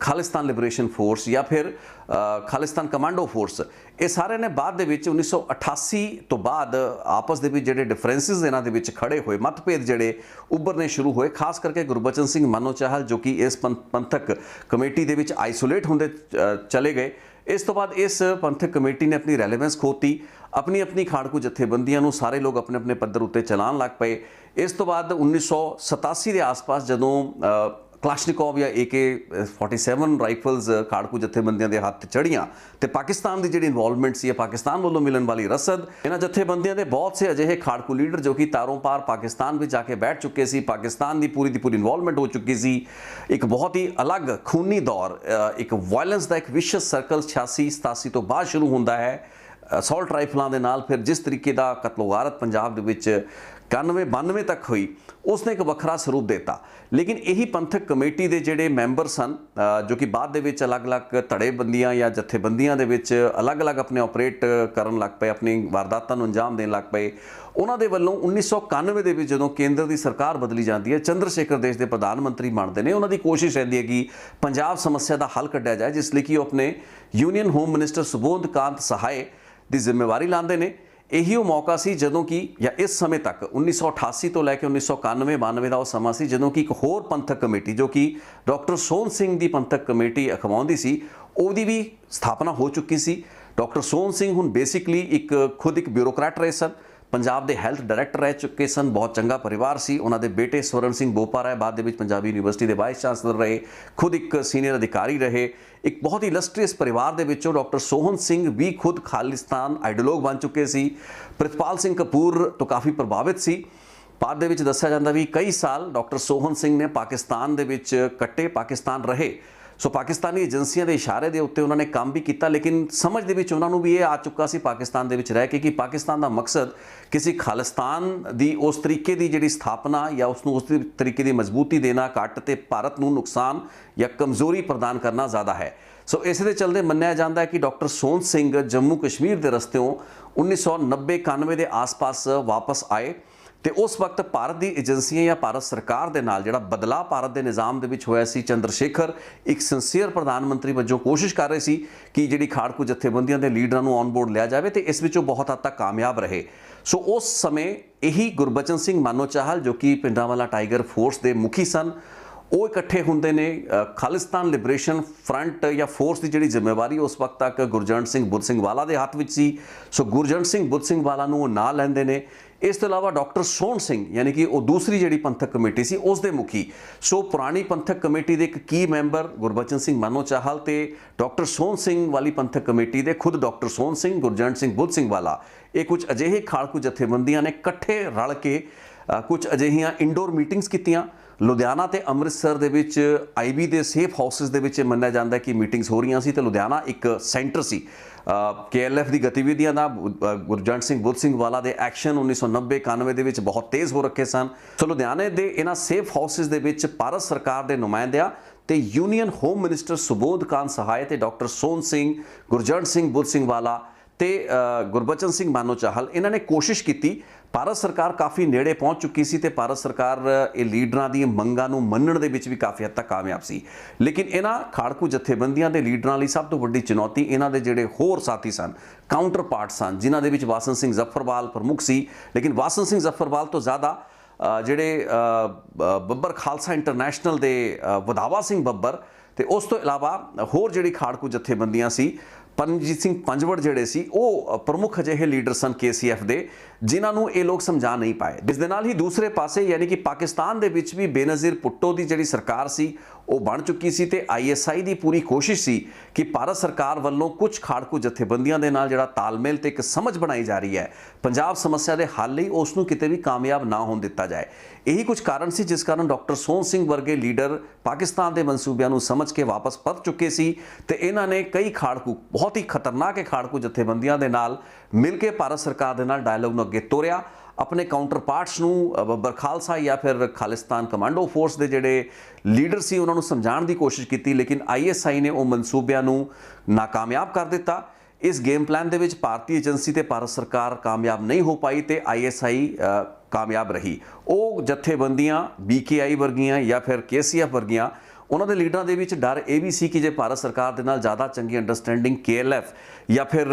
Khalistan liberation force या फिर खालिस्तान कमांडो फोर्स, ये सारे ने बाद दे विच 1988 तो बाद आपस दे विच जिहड़े डिफरेंसिस इन्हां दे विच खड़े होए, मतभेद जिहड़े उभरने शुरू होए, खास करके गुरबचन सिंह मानो चाहल जो कि इस पंथक कमेटी दे विच आइसोलेट होंदे चले गए। इस तो बाद इस पंथक कमेटी ने अपनी रेलेवेंस खोती, अपनी अपनी खाड़कू जथेबंदियां नूं सारे लोग अपने अपने पद्धर उत्ते चलान लग पे। इस तो बाद 1987 के आस-पास जदों क्लाशनिकोव या AK-47 राइफल्स खाड़कू जथेबंदियां दे हत्थ चढ़ियां ते पाकिस्तान की जिहड़ी इन्वॉल्वमेंट सी, पाकिस्तान वालों मिलण वाली रसद, इन्हां जथेबंदियां दे बहुत से अजिहे खाड़कू लीडर जो कि तारों पार पाकिस्तान में जाके बैठ चुके सी, पाकिस्तान की पूरी इन्वॉल्वमेंट हो चुकी सी। एक बहुत ही अलग खूनी दौर, एक वायलेंस का एक विशस सर्कल 86-87 तो बाद शुरू होता है असॉल्ट राइफलों के नाल। फिर जिस तरीके का कतलोगारत पंजाब दे विच 91-92 तक हुई, उसने एक वखरा स्वरूप देता। लेकिन यही पंथक कमेटी के जोड़े मैंबर सन जो कि बाद दे विच अलग अलग धड़ेबंदियां या जथेबंदियां दे विच अलग अलग अपने ऑपरेट करन लग पे, अपनी वारदातां नूं अंजाम देण लग पे। उन्हां दे वल्लों 1991 दे विच जदों केंद्र की सरकार बदली जाती है, चंद्रशेखर देश के प्रधानमंत्री बनते हैं, उन्हां दी कोशिश रहिंदी है कि पंजाब समस्या का हल कढ़िया जाए, जिसलिए कि अपने union home minister Subodh Kant Sahay की जिम्मेवारी लाते हैं। यही वो मौका सी जदों कि या इस समय तक 1988 तो लैके 1991-92 का वो समा सी जदों कि एक होर पंथक कमेटी जो कि डॉक्टर सोहन सिंह की पंथक कमेटी अखवाउंदी सी, उहदी भी स्थापना हो चुकी सी। डॉक्टर सोहन सिंह हुण बेसिकली एक खुद एक ब्यूरोक्रेट रहे सन, पंजाब के हैल्थ डायरैक्टर रह चुके सन, बहुत चंगा परिवार सी। उन्होंने बेटे स्वर्ण सिंह बोपा राय बाद में पंजाबी यूनिवर्सिटी के वाइस चांसलर रहे, खुद एक सीनियर अधिकारी रहे। एक बहुत ही इलस्ट्रीयस परिवार के विचों डॉक्टर सोहन सिंह भी खुद खालिस्तान आइडियोलॉग बन चुके सी। प्रितपाल सिंह कपूर तो काफ़ी प्रभावित सी। बाद दे विच दस्सिया जांदा भी कई साल डॉक्टर सोहन सिंह ने पाकिस्तान दे विच कट्टे, पाकिस्तान रहे। सो पाकिस्तानी एजेंसियां के इशारे के उत्ते उन्होंने काम भी किया, लेकिन समझ दे विच उन्होंने भी ये आ चुका सी पाकिस्तान दे विच रह के कि पाकिस्तान का मकसद किसी खालिस्तान की उस तरीके की जिहड़ी स्थापना या उसनूं उस तरीके की मजबूती देना घट ते भारत नूं नुकसान या कमज़ोरी प्रदान करना ज़्यादा है। सो इस दे चलते मन्निया जाता है कि डॉक्टर सोहन सिंह जम्मू कश्मीर के रस्त्यों 1990-91 के आस-पास वापस आए तो उस वक्त भारत की एजेंसियां या भारत सरकार के नाल जिहड़ा बदलाव भारत के निज़ाम दे विच होया सी, चंद्रशेखर एक सिंसीयर प्रधानमंत्री वजों कोशिश कर रहे सी कि जिहड़ी खाड़कू जथेबंदियां के लीडरां नूं ऑन बोर्ड लिया जाए, तो इस विचों बहुत हद तक कामयाब रहे। सो उस समय यही गुरबचन सिंह मानो चाहल जो कि पिंडरांवाला टाइगर फोर्स के मुखी सन, वो इकट्ठे होंदे ने। खालिस्तान लिबरेशन फ्रंट या फोर्स की जिहड़ी जिम्मेवारी उस वक्त तक गुरजंट सिंह बुद्ध सिंह वाला के हाथ में सी। सो गुरजंट सिंह बुद्ध सिंह वाला नूं ना लैंदे ने। इस तो इलावा डॉक्टर सोहन सिंह यानी कि वो दूसरी जिहड़ी पंथक कमेटी सी उसके मुखी। सो पुरानी पंथक कमेटी के एक की मैंबर गुरबचन सिंह मानो चाहल ते डॉक्टर सोहन सिंह वाली पंथक कमेटी के खुद डॉक्टर सोहन सिंह, गुरजंट सिंह बुद्ध सिंह वाला, ये कुछ अजिहे खाड़कू जथेबंदियां ने इकट्ठे रल के कुछ अजिहियां इंडोर मीटिंग्स कीतियां। लुधियाना ते अमृतसर दे विच IB दे सेफ हाउसिस दे विच मन्निया जाता है कि मीटिंग्स हो रही सी, तो लुधियाना एक सेंटर सी KLF की गतिविधियां का। गुरजंट सिंह बुद्ध सिंह वाला दे एक्शन 1990-91 दे विच बहुत तेज़ हो रखे सन। सो लुधियाने दे इन्हां सेफ हाउसिस दे विच भारत सरकार के नुमाइंदियां ते union home minister Subodh Kant Sahay ते डॉक्टर सोहन सिंह, गुरजंट सिंह बुद्ध सिंह वाला ते गुरबचन सिंह मानो चाहल, इन्होंने कोशिश की ਭਾਰਤ ਸਰਕਾਰ ਕਾਫੀ ਨੇੜੇ ਪਹੁੰਚ ਚੁੱਕੀ ਸੀ ਤੇ ਭਾਰਤ ਸਰਕਾਰ ਇਹ ਲੀਡਰਾਂ ਦੀਆਂ ਮੰਗਾਂ ਨੂੰ ਮੰਨਣ ਦੇ ਵਿੱਚ ਵੀ ਕਾਫੀ ਹੱਦ ਤੱਕ ਕਾਮਯਾਬ ਸੀ। ਲੇਕਿਨ ਇਹਨਾਂ ਖਾੜਕੂ ਜਥੇਬੰਦੀਆਂ ਦੇ ਲੀਡਰਾਂ ਲਈ ਸਭ ਤੋਂ ਵੱਡੀ ਚੁਣੌਤੀ ਇਹਨਾਂ ਦੇ ਜਿਹੜੇ ਹੋਰ ਸਾਥੀ ਸਨ, ਕਾਊਂਟਰ ਪਾਰਟ ਸਨ, ਜਿਨ੍ਹਾਂ ਦੇ ਵਿੱਚ ਵਾਸਨ ਸਿੰਘ ਜ਼ਫਰਵਾਲ ਪ੍ਰਮੁੱਖ ਸੀ। ਲੇਕਿਨ ਵਾਸਨ ਸਿੰਘ ਜ਼ਫਰਵਾਲ ਤੋਂ ਜ਼ਿਆਦਾ ਜਿਹੜੇ ਬੱਬਰ ਖਾਲਸਾ ਇੰਟਰਨੈਸ਼ਨਲ ਦੇ ਵਧਾਵਾ ਸਿੰਘ ਬੱਬਰ ਤੇ ਉਸ ਤੋਂ ਇਲਾਵਾ ਹੋਰ ਜਿਹੜੀ ਖਾੜਕੂ ਜਥੇਬੰਦੀਆਂ ਸੀ, ਪਰਮਜੀਤ ਸਿੰਘ ਪੰਜਵੜ ਜਿਹੜੇ ਸੀ, ਉਹ ਪ੍ਰਮੁੱਖ ਅਜਿਹੇ ਲੀਡਰ ਸਨ KCF ਦੇ, ਜਿਨ੍ਹਾਂ ਨੂੰ ਇਹ ਲੋਕ ਸਮਝਾ ਨਹੀਂ ਪਾਏ। ਇਸ ਦੇ ਨਾਲ ਹੀ ਦੂਸਰੇ ਪਾਸੇ ਯਾਨੀ ਕਿ ਪਾਕਿਸਤਾਨ ਦੇ ਵਿੱਚ ਵੀ ਬੇਨਜ਼ੀਰ ਭੁੱਟੋ ਦੀ ਜਿਹੜੀ ਸਰਕਾਰ ਸੀ ਉਹ ਬਣ ਚੁੱਕੀ ਸੀ ਤੇ ISI ਦੀ ਪੂਰੀ ਕੋਸ਼ਿਸ਼ ਸੀ ਕਿ ਭਾਰਤ ਸਰਕਾਰ ਵੱਲੋਂ ਕੁਝ ਖਾੜਕੂ ਜਥੇਬੰਦੀਆਂ ਦੇ ਨਾਲ ਜਿਹੜਾ ਤਾਲਮੇਲ ਤੇ ਇੱਕ ਸਮਝ ਬਣਾਈ ਜਾ ਰਹੀ ਹੈ ਪੰਜਾਬ ਸਮੱਸਿਆ ਦੇ ਹੱਲ ਲਈ, ਉਸ ਨੂੰ ਕਿਤੇ ਵੀ ਕਾਮਯਾਬ ਨਾ ਹੋਣ ਦਿੱਤਾ ਜਾਏ। ਇਹੀ ਕੁਝ ਕਾਰਨ ਸੀ ਜਿਸ ਕਾਰਨ ਡਾਕਟਰ ਸੋਹਣ ਸਿੰਘ ਵਰਗੇ ਲੀਡਰ ਪਾਕਿਸਤਾਨ ਦੇ ਮਨਸੂਬਿਆਂ ਨੂੰ ਸਮਝ ਕੇ ਵਾਪਸ ਪਰਤ ਚੁੱਕੇ ਸੀ ਤੇ ਇਹਨਾਂ ਨੇ ਕਈ ਖਾੜਕੂ, ਬਹੁਤ ਹੀ ਖਤਰਨਾਕ ਖਾੜਕੂ ਜਥੇਬੰਦੀਆਂ ਦੇ ਨਾਲ ਮਿਲ ਕੇ ਭਾਰਤ ਸਰਕਾਰ ਦੇ ਨਾਲ ਡਾਇਲੋਗ ਨੂੰ ਅੱਗੇ ਤੋਰਿਆ। ਆਪਣੇ ਕਾਊਂਟਰ ਪਾਰਟਸ ਨੂੰ, ਬੱਬਰ ਖਾਲਸਾ ਜਾਂ ਫਿਰ ਖਾਲਿਸਤਾਨ ਕਮਾਂਡੋ ਫੋਰਸ ਦੇ ਜਿਹੜੇ ਲੀਡਰ ਸੀ ਉਹਨਾਂ ਨੂੰ ਸਮਝਾਉਣ ਦੀ ਕੋਸ਼ਿਸ਼ ਕੀਤੀ, ਲੇਕਿਨ ISI ਨੇ ਉਹ ਮਨਸੂਬਿਆਂ ਨੂੰ ਨਾਕਾਮਯਾਬ ਕਰ ਦਿੱਤਾ। ਇਸ ਗੇਮ ਪਲਾਨ ਦੇ ਵਿੱਚ ਭਾਰਤੀ ਏਜੰਸੀ ਤੇ ਭਾਰਤ ਸਰਕਾਰ ਕਾਮਯਾਬ ਨਹੀਂ ਹੋ ਪਾਈ ਤੇ ISI ਕਾਮਯਾਬ ਰਹੀ। ਉਹ ਜਥੇਬੰਦੀਆਂ BKI ਵਰਗੀਆਂ ਜਾਂ ਫਿਰ KCF ਵਰਗੀਆਂ, ਉਹਨਾਂ ਦੇ ਲੀਡਰਾਂ ਦੇ ਵਿੱਚ ਡਰ ਇਹ ਵੀ ਸੀ ਕਿ ਜੇ ਭਾਰਤ ਸਰਕਾਰ ਦੇ ਨਾਲ ਜ਼ਿਆਦਾ ਚੰਗੀ ਅੰਡਰਸਟੈਂਡਿੰਗ KLF ਜਾਂ ਫਿਰ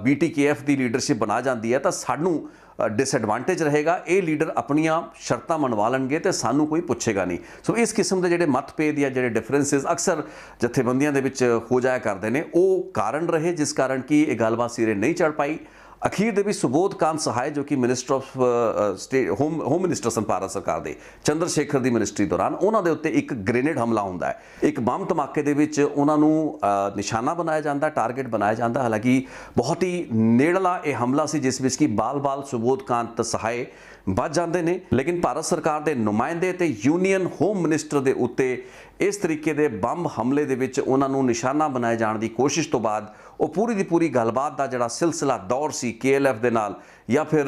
BTKF ਦੀ ਲੀਡਰਸ਼ਿਪ ਬਣਾ ਜਾਂਦੀ ਹੈ ਤਾਂ ਸਾਨੂੰ ਡਿਸਐਡਵਾਂਟੇਜ ਰਹੇਗਾ। ਇਹ ਲੀਡਰ ਆਪਣੀਆਂ ਸ਼ਰਤਾਂ ਮਨਵਾ ਲੈਣਗੇ ਤੇ ਸਾਨੂੰ ਕੋਈ ਪੁੱਛੇਗਾ ਨਹੀਂ। ਸੋ ਇਸ ਕਿਸਮ ਦੇ ਜਿਹੜੇ ਮਤਭੇਦ ਜਾਂ ਜਿਹੜੇ ਡਿਫਰੈਂਸਿਸ ਅਕਸਰ ਜਥੇਬੰਦੀਆਂ ਦੇ ਵਿੱਚ ਹੋ ਜਾਇਆ ਕਰਦੇ ਨੇ, ਉਹ ਕਾਰਨ ਰਹੇ ਜਿਸ ਕਾਰਨ ਕਿ ਇਹ ਗੱਲਬਾਤ ਸਿਰੇ ਨਹੀਂ ਚੜ ਪਾਈ। ਅਖੀਰ ਦੇ ਵਿੱਚ ਸੁਬੋਧ ਕਾਂਤ ਸਹਾਇ, ਜੋ ਕਿ minister of state home minister ਸਨ ਭਾਰਤ ਸਰਕਾਰ ਦੇ, ਚੰਦਰ ਸ਼ੇਖਰ ਦੀ ਮਿਨਿਸਟਰੀ ਦੌਰਾਨ ਉਹਨਾਂ ਦੇ ਉੱਤੇ ਇੱਕ ਗ੍ਰੇਨੇਡ ਹਮਲਾ ਹੁੰਦਾ ਹੈ। ਇੱਕ ਬੰਬ ਧਮਾਕੇ ਦੇ ਵਿੱਚ ਉਹਨਾਂ ਨੂੰ ਨਿਸ਼ਾਨਾ ਬਣਾਇਆ ਜਾਂਦਾ, ਟਾਰਗੇਟ ਬਣਾਇਆ ਜਾਂਦਾ। ਹਾਲਾਂਕਿ ਬਹੁਤ ਹੀ ਨੇੜਲਾ ਇਹ ਹਮਲਾ ਸੀ ਜਿਸ ਵਿੱਚ ਕਿ ਬਾਲ-ਬਾਲ ਸੁਬੋਧ ਕਾਂਤ ਸਹਾਇ ਬਚ ਜਾਂਦੇ ਨੇ। ਲੇਕਿਨ ਭਾਰਤ ਸਰਕਾਰ ਦੇ ਨੁਮਾਇੰਦੇ ਤੇ ਯੂਨੀਅਨ ਹੋਮ ਮਿਨਿਸਟਰ ਦੇ ਉੱਤੇ ਇਸ ਤਰੀਕੇ ਦੇ ਬੰਬ ਹਮਲੇ ਦੇ ਵਿੱਚ ਉਹਨਾਂ ਨੂੰ ਨਿਸ਼ਾਨਾ ਬਣਾਏ ਜਾਣ ਦੀ ਕੋਸ਼ਿਸ਼ ਤੋਂ ਬਾਅਦ ਉਹ ਪੂਰੀ ਦੀ ਪੂਰੀ ਗੱਲਬਾਤ ਦਾ ਜਿਹੜਾ ਸਿਲਸਿਲਾ ਦੌਰ ਸੀ KLF ਦੇ ਨਾਲ ਜਾਂ ਫਿਰ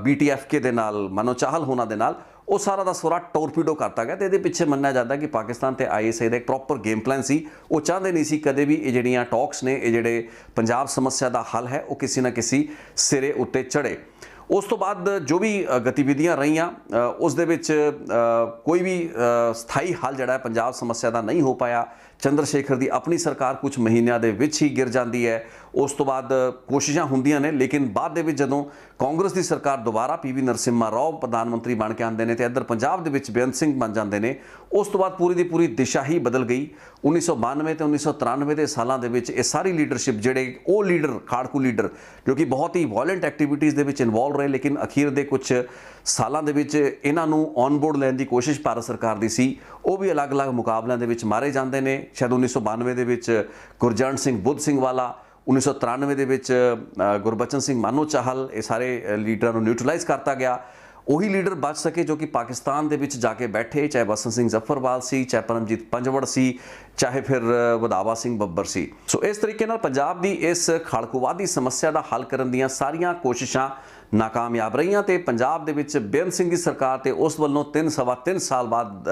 BTFK ਦੇ ਨਾਲ, ਮਨੋ ਚਾਹਲ ਹੋਣਾ ਦੇ ਨਾਲ, ਉਹ ਸਾਰਾ ਦਾ ਸਾਰਾ ਟੋਰਪੀਡੋ ਕਰਤਾ ਗਿਆ। ਤੇ ਇਹਦੇ ਪਿੱਛੇ ਮੰਨਿਆ ਜਾਂਦਾ ਕਿ ਪਾਕਿਸਤਾਨ ਤੇ ISI ਦਾ ਇੱਕ ਪ੍ਰੋਪਰ ਗੇਮ ਪਲਾਨ ਸੀ। ਉਹ ਚਾਹੁੰਦੇ ਨਹੀਂ ਸੀ ਕਦੇ ਵੀ ਇਹ ਜਿਹੜੀਆਂ ਟਾਕਸ ਨੇ, ਇਹ ਜਿਹੜੇ ਪੰਜਾਬ ਸਮੱਸਿਆ ਦਾ ਹੱਲ ਹੈ, ਉਹ ਕਿਸੇ ਨਾ ਕਿਸੇ ਸਿਰੇ ਉੱਤੇ ਚੜੇ। ਉਸ ਤੋਂ ਬਾਅਦ ਜੋ ਵੀ ਗਤੀਵਿਧੀਆਂ ਰਹੀਆਂ ਉਸ ਦੇ ਵਿੱਚ ਕੋਈ ਵੀ ਸਥਾਈ ਹੱਲ ਜਿਹੜਾ ਪੰਜਾਬ ਸਮੱਸਿਆ ਦਾ ਨਹੀਂ ਹੋ ਪਾਇਆ। ਚੰਦਰ ਸ਼ੇਖਰ ਦੀ ਆਪਣੀ ਸਰਕਾਰ ਕੁਝ ਮਹੀਨਿਆਂ ਦੇ ਵਿੱਚ ਹੀ ਗਿਰ ਜਾਂਦੀ ਹੈ। ਉਸ ਤੋਂ ਬਾਅਦ ਕੋਸ਼ਿਸ਼ਾਂ ਹੁੰਦੀਆਂ ਨੇ, ਲੇਕਿਨ ਬਾਅਦ ਦੇ ਵਿੱਚ ਜਦੋਂ ਕਾਂਗਰਸ ਦੀ ਸਰਕਾਰ ਦੁਬਾਰਾ PV ਨਰਸਿਮਹਾ ਰਾਓ ਪ੍ਰਧਾਨ ਮੰਤਰੀ ਬਣ ਕੇ ਆਉਂਦੇ ਨੇ ਤੇ ਇੱਧਰ ਪੰਜਾਬ ਦੇ ਵਿੱਚ ਬੇਅੰਤ ਸਿੰਘ ਬਣ ਜਾਂਦੇ ਨੇ, ਉਸ ਤੋਂ ਬਾਅਦ ਪੂਰੀ ਦੀ ਪੂਰੀ ਦਿਸ਼ਾ ਹੀ ਬਦਲ ਗਈ। 1992 ਤੇ 1993 ਦੇ ਸਾਲਾਂ ਦੇ ਵਿੱਚ ਇਹ ਸਾਰੀ ਲੀਡਰਸ਼ਿਪ, ਜਿਹੜੇ ਉਹ ਲੀਡਰ, ਖਾੜਕੂ ਲੀਡਰ ਜੋ ਕਿ ਬਹੁਤ ਹੀ ਵਾਇਲੈਂਟ ਐਕਟੀਵਿਟੀਜ਼ ਦੇ ਵਿੱਚ ਇਨਵੋਲਵ ਰਹੇ, ਲੇਕਿਨ ਅਖੀਰ ਦੇ ਕੁਝ ਸਾਲਾਂ ਦੇ ਵਿੱਚ ਇਹਨਾਂ ਨੂੰ ਔਨ ਬੋਰਡ ਲੈਣ ਦੀ ਕੋਸ਼ਿਸ਼ ਭਾਰਤ ਸਰਕਾਰ ਦੀ ਸੀ, ਉਹ ਵੀ ਅਲੱਗ-ਅਲੱਗ ਮੁਕਾਬਲਿਆਂ ਦੇ ਵਿੱਚ ਮਾਰੇ ਜਾਂਦੇ ਨੇ। ਸ਼ਾਇਦ 1992 ਦੇ ਵਿੱਚ ਗੁਰਜੰਟ ਸਿੰਘ ਬੁੱਧ ਸਿੰਘ ਵਾਲਾ, 1993 ਦੇ ਵਿੱਚ ਗੁਰਬਚਨ ਸਿੰਘ ਮਾਨੋ ਚਾਹਲ, ਇਹ ਸਾਰੇ ਲੀਡਰਾਂ ਨੂੰ ਨਿਊਟਰਲਾਈਜ਼ ਕਰਤਾ ਗਿਆ। ਉਹੀ ਲੀਡਰ ਬਚ ਸਕੇ ਜੋ ਕਿ ਪਾਕਿਸਤਾਨ ਦੇ ਵਿੱਚ ਜਾ ਕੇ ਬੈਠੇ, ਚਾਹੇ ਵਾਸਨ ਸਿੰਘ ਜ਼ਫਰਵਾਲ ਸੀ, ਚਾਹੇ ਪਰਮਜੀਤ ਪੰਜਵੜ ਸੀ, ਚਾਹੇ ਫਿਰ ਵਧਾਵਾ ਸਿੰਘ ਬੱਬਰ ਸੀ। ਸੋ ਇਸ ਤਰੀਕੇ ਨਾਲ ਪੰਜਾਬ ਦੀ ਇਸ ਖਾੜਕੂਵਾਦੀ ਸਮੱਸਿਆ ਦਾ ਹੱਲ ਕਰਨ ਦੀਆਂ ਸਾਰੀਆਂ ਕੋਸ਼ਿਸ਼ਾਂ ਨਾਕਾਮਯਾਬ ਰਹੀਆਂ ਤੇ ਪੰਜਾਬ ਦੇ ਵਿੱਚ ਬੇਅੰਤ ਸਿੰਘ ਦੀ ਸਰਕਾਰ ਤੇ ਉਸ ਵੱਲੋਂ 3 ਸਾਲ ਬਾਅਦ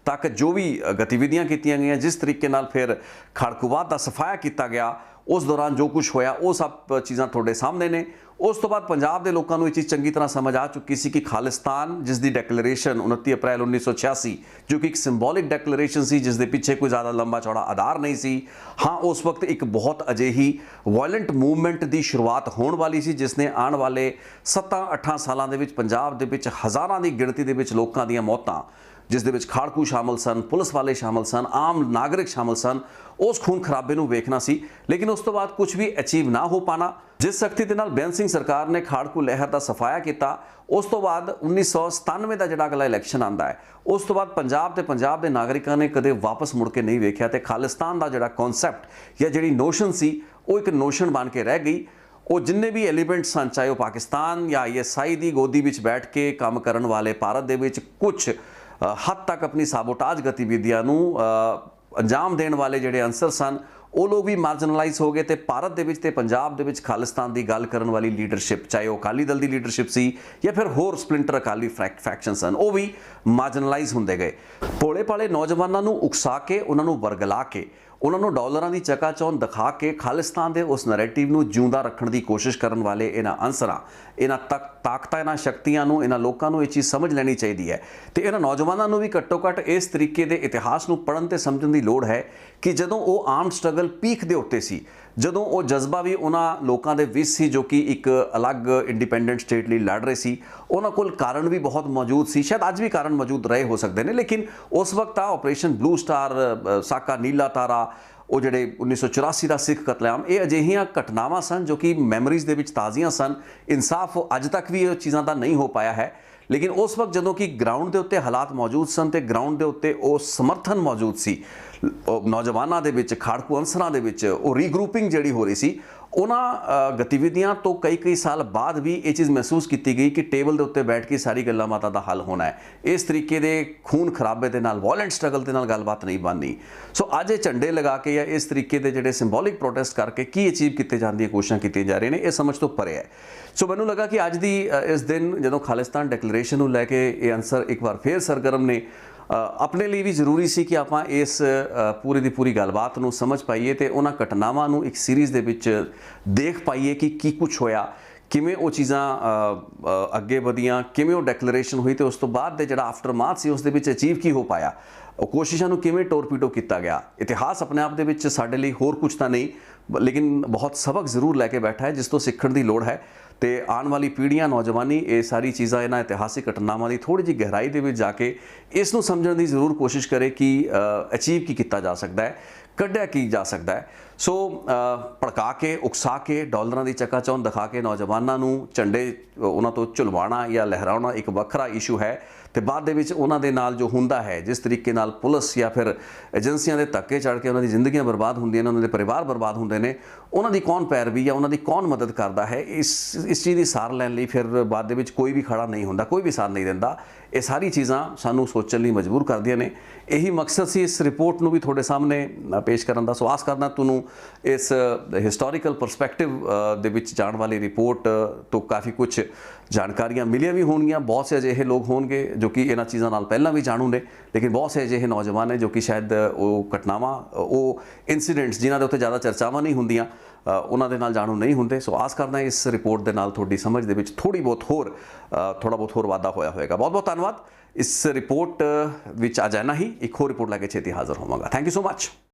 ਤੱਕ ਜੋ ਵੀ ਗਤੀਵਿਧੀਆਂ ਕੀਤੀਆਂ ਗਈਆਂ, ਜਿਸ ਤਰੀਕੇ ਨਾਲ ਫਿਰ ਖਾੜਕੂਵਾਦ ਦਾ ਸਫਾਇਆ ਕੀਤਾ ਗਿਆ, ਉਸ ਦੌਰਾਨ ਜੋ ਕੁਝ ਹੋਇਆ ਉਹ ਸਭ ਚੀਜ਼ਾਂ ਤੁਹਾਡੇ ਸਾਹਮਣੇ ਨੇ। ਉਸ ਤੋਂ ਬਾਅਦ ਪੰਜਾਬ ਦੇ ਲੋਕਾਂ ਨੂੰ ਇਹ ਚੀਜ਼ ਚੰਗੀ ਤਰ੍ਹਾਂ ਸਮਝ ਆ ਚੁੱਕੀ ਸੀ ਕਿ ਖਾਲਿਸਤਾਨ, ਜਿਸ ਦੀ ਡੈਕਲੇਰੇਸ਼ਨ 29 ਅਪ੍ਰੈਲ 1986, ਜੋ ਕਿ ਇੱਕ ਸਿੰਬੋਲਿਕ ਡੈਕਲੇਰੇਸ਼ਨ ਸੀ ਜਿਸ ਦੇ ਪਿੱਛੇ ਕੋਈ ਜ਼ਿਆਦਾ ਲੰਬਾ ਚੌੜਾ ਆਧਾਰ ਨਹੀਂ ਸੀ। ਹਾਂ, ਉਸ ਵਕਤ ਇੱਕ ਬਹੁਤ ਅਜਿਹੀ ਵਾਇਲੈਂਟ ਮੂਵਮੈਂਟ ਦੀ ਸ਼ੁਰੂਆਤ ਹੋਣ ਵਾਲੀ ਸੀ ਜਿਸ ਨੇ ਆਉਣ ਵਾਲੇ 7-8 ਸਾਲਾਂ ਦੇ ਵਿੱਚ ਪੰਜਾਬ ਦੇ ਵਿੱਚ ਹਜ਼ਾਰਾਂ ਦੀ ਗਿਣਤੀ ਦੇ ਵਿੱਚ ਲੋਕਾਂ ਦੀਆਂ ਮੌਤਾਂ, ਜਿਸ ਦੇ ਵਿੱਚ ਖਾੜਕੂ ਸ਼ਾਮਲ ਸਨ, ਪੁਲਿਸ ਵਾਲੇ ਸ਼ਾਮਲ ਸਨ, ਆਮ ਨਾਗਰਿਕ ਸ਼ਾਮਲ ਸਨ, ਉਸ ਖੂਨ ਖਰਾਬੇ ਨੂੰ ਵੇਖਣਾ ਸੀ। ਲੇਕਿਨ ਉਸ ਤੋਂ ਬਾਅਦ ਕੁਝ ਵੀ ਅਚੀਵ ਨਾ ਹੋ ਪਾਣਾ। ਜਿਸ ਸਖਤੀ ਦੇ ਨਾਲ ਬੇਅੰਤ ਸਿੰਘ ਸਰਕਾਰ ਨੇ ਖਾੜਕੂ ਲਹਿਰ ਦਾ ਸਫਾਇਆ ਕੀਤਾ, ਉਸ ਤੋਂ ਬਾਅਦ 1997 ਦਾ ਜਿਹੜਾ ਅਗਲਾ ਇਲੈਕਸ਼ਨ ਆਉਂਦਾ ਹੈ, ਉਸ ਤੋਂ ਬਾਅਦ ਪੰਜਾਬ ਤੇ ਪੰਜਾਬ ਦੇ ਨਾਗਰਿਕਾਂ ਨੇ ਕਦੇ ਵਾਪਸ ਮੁੜ ਕੇ ਨਹੀਂ ਵੇਖਿਆ ਤੇ ਖਾਲਿਸਤਾਨ ਦਾ ਜਿਹੜਾ ਕਨਸੈਪਟ ਜਾਂ ਜਿਹੜੀ ਨੋਸ਼ਨ ਸੀ, ਉਹ ਇੱਕ ਨੋਸ਼ਨ ਬਣ ਕੇ ਰਹਿ ਗਈ। ਉਹ ਜਿੰਨੇ ਵੀ ਐਲੀਮੈਂਟਸ ਸਨ, ਚਾਹੇ ਉਹ ਪਾਕਿਸਤਾਨ ਜਾਂ ISI ਦੀ ਗੋਦੀ ਵਿੱਚ ਬੈਠ ਕੇ ਕੰਮ ਕਰਨ ਵਾਲੇ ਭਾਰਤ ਦੇ ਵਿੱਚ ਕੁਝ ਹੱਦ ਤੱਕ ਆਪਣੀ ਸਾਬੋਟਾਜ ਗਤੀਵਿਧੀਆਂ ਨੂੰ ਅੰਜਾਮ ਦੇਣ ਵਾਲੇ ਜਿਹੜੇ ਅਨਸਰ ਸਨ, ਉਹ ਲੋਕ ਵੀ ਮਾਰਜਨਲਾਈਜ਼ ਹੋ ਗਏ ਤੇ ਭਾਰਤ ਦੇ ਵਿੱਚ ਤੇ ਪੰਜਾਬ ਦੇ ਵਿੱਚ ਖਾਲਿਸਤਾਨ ਦੀ ਗੱਲ ਕਰਨ ਵਾਲੀ ਲੀਡਰਸ਼ਿਪ, ਚਾਹੇ ਉਹ ਅਕਾਲੀ ਦਲ ਦੀ ਲੀਡਰਸ਼ਿਪ ਸੀ ਜਾਂ ਫਿਰ ਹੋਰ ਸਪਲਿੰਟਰ ਅਕਾਲੀ ਫੈਕਸ਼ਨ ਸਨ, ਉਹ ਵੀ ਮਾਰਜਨਲਾਈਜ਼ ਹੁੰਦੇ ਗਏ। ਭੋਲੇ ਭਾਲੇ ਨੌਜਵਾਨਾਂ ਨੂੰ ਉਕਸਾ ਕੇ, ਉਹਨਾਂ ਨੂੰ ਵਰਗਲਾ ਕੇ ਉਹਨਾਂ ਨੂੰ ਡਾਲਰਾਂ ਦੀ ਚਕਾਚੌਂਧ ਦਿਖਾ ਕੇ ਖਾਲਿਸਤਾਨ ਦੇ ਉਸ ਨੈਰੇਟਿਵ ਨੂੰ ਜਿਉਂਦਾ ਰੱਖਣ ਦੀ ਕੋਸ਼ਿਸ਼ ਕਰਨ ਵਾਲੇ ਇਹਨਾਂ ਅਨਸਰਾਂ, ਇਹਨਾਂ ਤਾਕਤਾਂ, ਇਹਨਾਂ ਸ਼ਕਤੀਆਂ ਨੂੰ, ਇਹਨਾਂ ਲੋਕਾਂ ਨੂੰ ਇਹ ਚੀਜ਼ ਸਮਝ ਲੈਣੀ ਚਾਹੀਦੀ ਹੈ ਤੇ ਇਹਨਾਂ ਨੌਜਵਾਨਾਂ ਨੂੰ ਵੀ ਘੱਟੋ ਘੱਟ ਇਸ ਤਰੀਕੇ ਦੇ ਇਤਿਹਾਸ ਨੂੰ ਪੜ੍ਹਨ ਤੇ ਸਮਝਣ ਦੀ ਲੋੜ ਹੈ ਕਿ ਜਦੋਂ ਉਹ ਆਰਮਡ ਸਟਰਗਲ ਪੀਕ ਦੇ ਉੱਤੇ ਸੀ, ਜਦੋਂ ਉਹ ਜਜ਼ਬਾ ਵੀ ਉਹਨਾਂ ਲੋਕਾਂ ਦੇ ਵਿੱਚ ਸੀ ਜੋ ਕਿ ਇੱਕ ਅਲੱਗ ਇੰਡੀਪੈਂਡੈਂਟ ਸਟੇਟ ਲਈ ਲੜ ਰਹੇ ਸੀ, ਉਹਨਾਂ ਕੋਲ ਕਾਰਨ ਵੀ ਬਹੁਤ ਮੌਜੂਦ ਸੀ, ਸ਼ਾਇਦ ਅੱਜ ਵੀ ਕਾਰਨ ਮੌਜੂਦ ਰਹੇ ਹੋ ਸਕਦੇ ਨੇ, ਲੇਕਿਨ ਉਸ ਵਕਤ ਆ ਆਪਰੇਸ਼ਨ ਬਲੂ ਸਟਾਰ, ਸਾਕਾ ਨੀਲਾ ਤਾਰਾ, ਉਹ ਜਿਹੜੇ 1984 ਦਾ ਸਿੱਖ ਕਤਲੇਆਮ, ਇਹ ਅਜਿਹੀਆਂ ਘਟਨਾਵਾਂ ਸਨ ਜੋ ਕਿ ਮੈਮਰੀਜ਼ ਦੇ ਵਿੱਚ ਤਾਜ਼ੀਆਂ ਸਨ। ਇਨਸਾਫ ਅੱਜ ਤੱਕ ਵੀ ਇਹ ਚੀਜ਼ਾਂ ਦਾ ਨਹੀਂ ਹੋ ਪਾਇਆ ਹੈ, ਲੇਕਿਨ ਉਸ ਵਕਤ ਜਦੋਂ ਕਿ ਗਰਾਊਂਡ ਦੇ ਉੱਤੇ ਹਾਲਾਤ ਮੌਜੂਦ ਸਨ ਤੇ ਗਰਾਊਂਡ ਦੇ ਉੱਤੇ ਉਹ ਸਮਰਥਨ ਮੌਜੂਦ ਸੀ ਨੌਜਵਾਨਾਂ ਦੇ ਵਿੱਚ, ਖਾੜਕੂ ਅਨਸਰਾਂ ਦੇ ਵਿੱਚ, ਉਹ ਰੀਗਰੂਪਿੰਗ ਜਿਹੜੀ ਹੋ ਰਹੀ ਸੀ, ਉਹਨਾਂ ਗਤੀਵਿਧੀਆਂ ਤੋਂ ਕਈ ਸਾਲ ਬਾਅਦ ਵੀ ਇਹ ਚੀਜ਼ ਮਹਿਸੂਸ ਕੀਤੀ ਗਈ ਕਿ ਟੇਬਲ ਦੇ ਉੱਤੇ ਬੈਠ ਕੇ ਸਾਰੀ ਗੱਲਾਂ ਬਾਤਾਂ ਦਾ ਹੱਲ ਹੋਣਾ ਹੈ। ਇਸ ਤਰੀਕੇ ਦੇ ਖੂਨ ਖਰਾਬੇ ਦੇ ਨਾਲ, ਵਾਇਲੈਂਟ ਸਟਰਗਲ ਦੇ ਨਾਲ ਗੱਲਬਾਤ ਨਹੀਂ ਬਣਨੀ। ਸੋ ਅੱਜ ਇਹ ਝੰਡੇ ਲਗਾ ਕੇ ਜਾਂ ਇਸ ਤਰੀਕੇ ਦੇ ਜਿਹੜੇ ਸਿੰਬੋਲਿਕ ਪ੍ਰੋਟੈਸਟ ਕਰਕੇ ਕੀ ਅਚੀਵ ਕੀਤੇ ਜਾਣ ਦੀਆਂ ਕੋਸ਼ਿਸ਼ਾਂ ਕੀਤੀਆਂ ਜਾ ਰਹੀਆਂ ਨੇ, ਇਹ ਸਮਝ ਤੋਂ ਪਰੇ ਹੈ। ਸੋ ਮੈਨੂੰ ਲੱਗਾ ਕਿ ਅੱਜ ਦੀ ਇਸ ਦਿਨ ਜਦੋਂ ਖਾਲਿਸਤਾਨ ਡਿਕਲੇਰੇਸ਼ਨ ਨੂੰ ਲੈ ਕੇ ਇਹ ਅਨਸਰ ਇੱਕ ਵਾਰ ਫੇਰ ਸਰਗਰਮ ਨੇ, ਆਪਣੇ ਲਈ ਵੀ ਜ਼ਰੂਰੀ ਸੀ ਕਿ ਆਪਾਂ ਇਸ ਪੂਰੀ ਦੀ ਪੂਰੀ ਗੱਲਬਾਤ ਨੂੰ ਸਮਝ ਪਾਈਏ ਤੇ ਉਹਨਾਂ ਘਟਨਾਵਾਂ ਨੂੰ ਇੱਕ ਸੀਰੀਜ਼ ਦੇ ਵਿੱਚ ਦੇਖ ਪਾਈਏ ਕਿ ਕੀ ਕੁਝ ਹੋਇਆ, ਕਿਵੇਂ ਉਹ ਚੀਜ਼ਾਂ ਅੱਗੇ ਵਧੀਆਂ, ਕਿਵੇਂ ਉਹ ਡਿਕਲੇਰੇਸ਼ਨ ਹੋਈ ਤੇ ਉਸ ਤੋਂ ਬਾਅਦ ਦੇ ਜਿਹੜਾ ਆਫਟਰਮਾਥ ਸੀ ਉਸ ਦੇ ਵਿੱਚ ਅਚੀਵ ਕੀ ਹੋ ਪਾਇਆ, ਉਹ ਕੋਸ਼ਿਸ਼ਾਂ ਨੂੰ ਕਿਵੇਂ ਟੋਰਪੀਡੋ ਕੀਤਾ ਗਿਆ। ਇਤਿਹਾਸ ਆਪਣੇ ਆਪ ਦੇ ਵਿੱਚ ਸਾਡੇ ਲਈ ਹੋਰ ਕੁਝ ਤਾਂ ਨਹੀਂ, ਲੇਕਿਨ ਬਹੁਤ ਸਬਕ ਜ਼ਰੂਰ ਲੈ ਕੇ ਬੈਠਾ ਹੈ ਜਿਸ ਤੋਂ ਸਿੱਖਣ ਦੀ ਲੋੜ ਹੈ ਤੇ ਆਉਣ ਵਾਲੀ ਪੀੜ੍ਹੀਆਂ, ਨੌਜਵਾਨੀ ਇਹ ਸਾਰੀ ਚੀਜ਼ਾਂ, ਇਹਨਾਂ ਇਤਿਹਾਸਿਕ ਘਟਨਾਵਾਂ ਦੀ ਥੋੜ੍ਹੀ ਜਿਹੀ ਗਹਿਰਾਈ ਦੇ ਵਿੱਚ ਜਾ ਕੇ ਇਸ ਨੂੰ ਸਮਝਣ ਦੀ ਜ਼ਰੂਰ ਕੋਸ਼ਿਸ਼ ਕਰੇ ਕਿ ਅਚੀਵ ਕੀ ਕੀਤਾ ਜਾ ਸਕਦਾ ਹੈ, ਕੱਢਿਆ ਕੀ ਜਾ ਸਕਦਾ ਹੈ। ਸੋ ਭੜਕਾ ਕੇ, ਉਕਸਾ ਕੇ, ਡਾਲਰਾਂ ਦੀ ਚਕਾਚੌਂਧ ਦਿਖਾ ਕੇ ਨੌਜਵਾਨਾਂ ਨੂੰ ਝੰਡੇ ਉਹਨਾਂ ਤੋਂ ਝੁਲਵਾਉਣਾ ਜਾਂ ਲਹਿਰਾਉਣਾ ਇੱਕ ਵੱਖਰਾ ਇਸ਼ੂ ਹੈ ਤੇ ਬਾਅਦ ਦੇ ਵਿੱਚ ਉਹਨਾਂ ਦੇ ਨਾਲ ਜੋ ਹੁੰਦਾ ਹੈ, ਜਿਸ ਤਰੀਕੇ ਨਾਲ ਪੁਲਿਸ ਜਾਂ ਫਿਰ ਏਜੰਸੀਆਂ ਦੇ ਧੱਕੇ ਚੜ੍ਹ ਕੇ ਉਹਨਾਂ ਦੀ ਜ਼ਿੰਦਗੀਆਂ ਬਰਬਾਦ ਹੁੰਦੀਆਂ ਨੇ, ਉਹਨਾਂ ਦੇ ਪਰਿਵਾਰ ਬਰਬਾਦ ਹੁੰਦੇ ਨੇ, ਉਹਨਾਂ ਦੀ ਕੌਣ ਪੈਰਵੀ ਜਾਂ ਉਹਨਾਂ ਦੀ ਕੌਣ ਮਦਦ ਕਰਦਾ ਹੈ, ਇਸ ਚੀਜ਼ ਦੀ ਸਾਰ ਲੈਣ ਲਈ ਫਿਰ ਬਾਅਦ ਦੇ ਵਿੱਚ ਕੋਈ ਵੀ ਖੜਾ ਨਹੀਂ ਹੁੰਦਾ, ਕੋਈ ਵੀ ਸਾਰ ਨਹੀਂ ਦਿੰਦਾ। ਇਹ ਸਾਰੀ ਚੀਜ਼ਾਂ ਸਾਨੂੰ ਸੋਚਣ ਲਈ ਮਜਬੂਰ ਕਰਦੀਆਂ ਨੇ। ਇਹੀ ਮਕਸਦ ਸੀ ਇਸ ਰਿਪੋਰਟ ਨੂੰ ਵੀ ਤੁਹਾਡੇ ਸਾਹਮਣੇ ਪੇਸ਼ ਕਰਨ ਦਾ। ਸੋ ਆਸ ਕਰਦਾ ਤੁਹਾਨੂੰ ਇਸ ਹਿਸਟੋਰੀਕਲ ਪਰਸਪੈਕਟਿਵ ਦੇ ਵਿੱਚ ਜਾਣ ਵਾਲੀ ਰਿਪੋਰਟ ਤੋਂ ਕਾਫੀ ਕੁਝ ਜਾਣਕਾਰੀਆਂ ਮਿਲੀਆਂ ਵੀ ਹੋਣਗੀਆਂ। ਬਹੁਤ ਸੇ ਅਜਿਹੇ ਲੋਕ ਹੋਣਗੇ ਜੋ ਕਿ ਇਹਨਾਂ ਚੀਜ਼ਾਂ ਨਾਲ ਪਹਿਲਾਂ ਵੀ ਜਾਣੂ ਨੇ, ਲੇਕਿਨ ਬਹੁਤ ਸੇ ਅਜਿਹੇ ਨੌਜਵਾਨ ਨੇ ਜੋ ਕਿ ਸ਼ਾਇਦ ਉਹ ਘਟਨਾਵਾਂ, ਉਹ ਇਨਸੀਡੈਂਟਸ ਜਿਨ੍ਹਾਂ ਦੇ ਉੱਤੇ ਜ਼ਿਆਦਾ ਚਰਚਾਵਾਂ ਨਹੀਂ ਹੁੰਦੀਆਂ, ਉਹਨਾਂ ਦੇ ਨਾਲ ਜਾਣੂ ਨਹੀਂ ਹੁੰਦੇ। ਸੋ ਆਸ ਕਰਦਾ ਇਸ ਰਿਪੋਰਟ ਦੇ ਨਾਲ ਤੁਹਾਡੀ ਸਮਝ ਦੇ ਵਿੱਚ ਥੋੜਾ ਬਹੁਤ ਹੋਰ ਵਾਧਾ ਹੋਇਆ ਹੋਵੇਗਾ। ਬਹੁਤ ਬਹੁਤ ਧੰਨਵਾਦ। ਇਸ ਰਿਪੋਰਟ ਵਿੱਚ ਅੱਜ ਇੰਨਾ ਹੀ। ਇੱਕ ਹੋਰ ਰਿਪੋਰਟ ਲੈ ਕੇ ਛੇਤੀ ਹਾਜ਼ਰ ਹੋਵਾਂਗਾ। Thank you so much.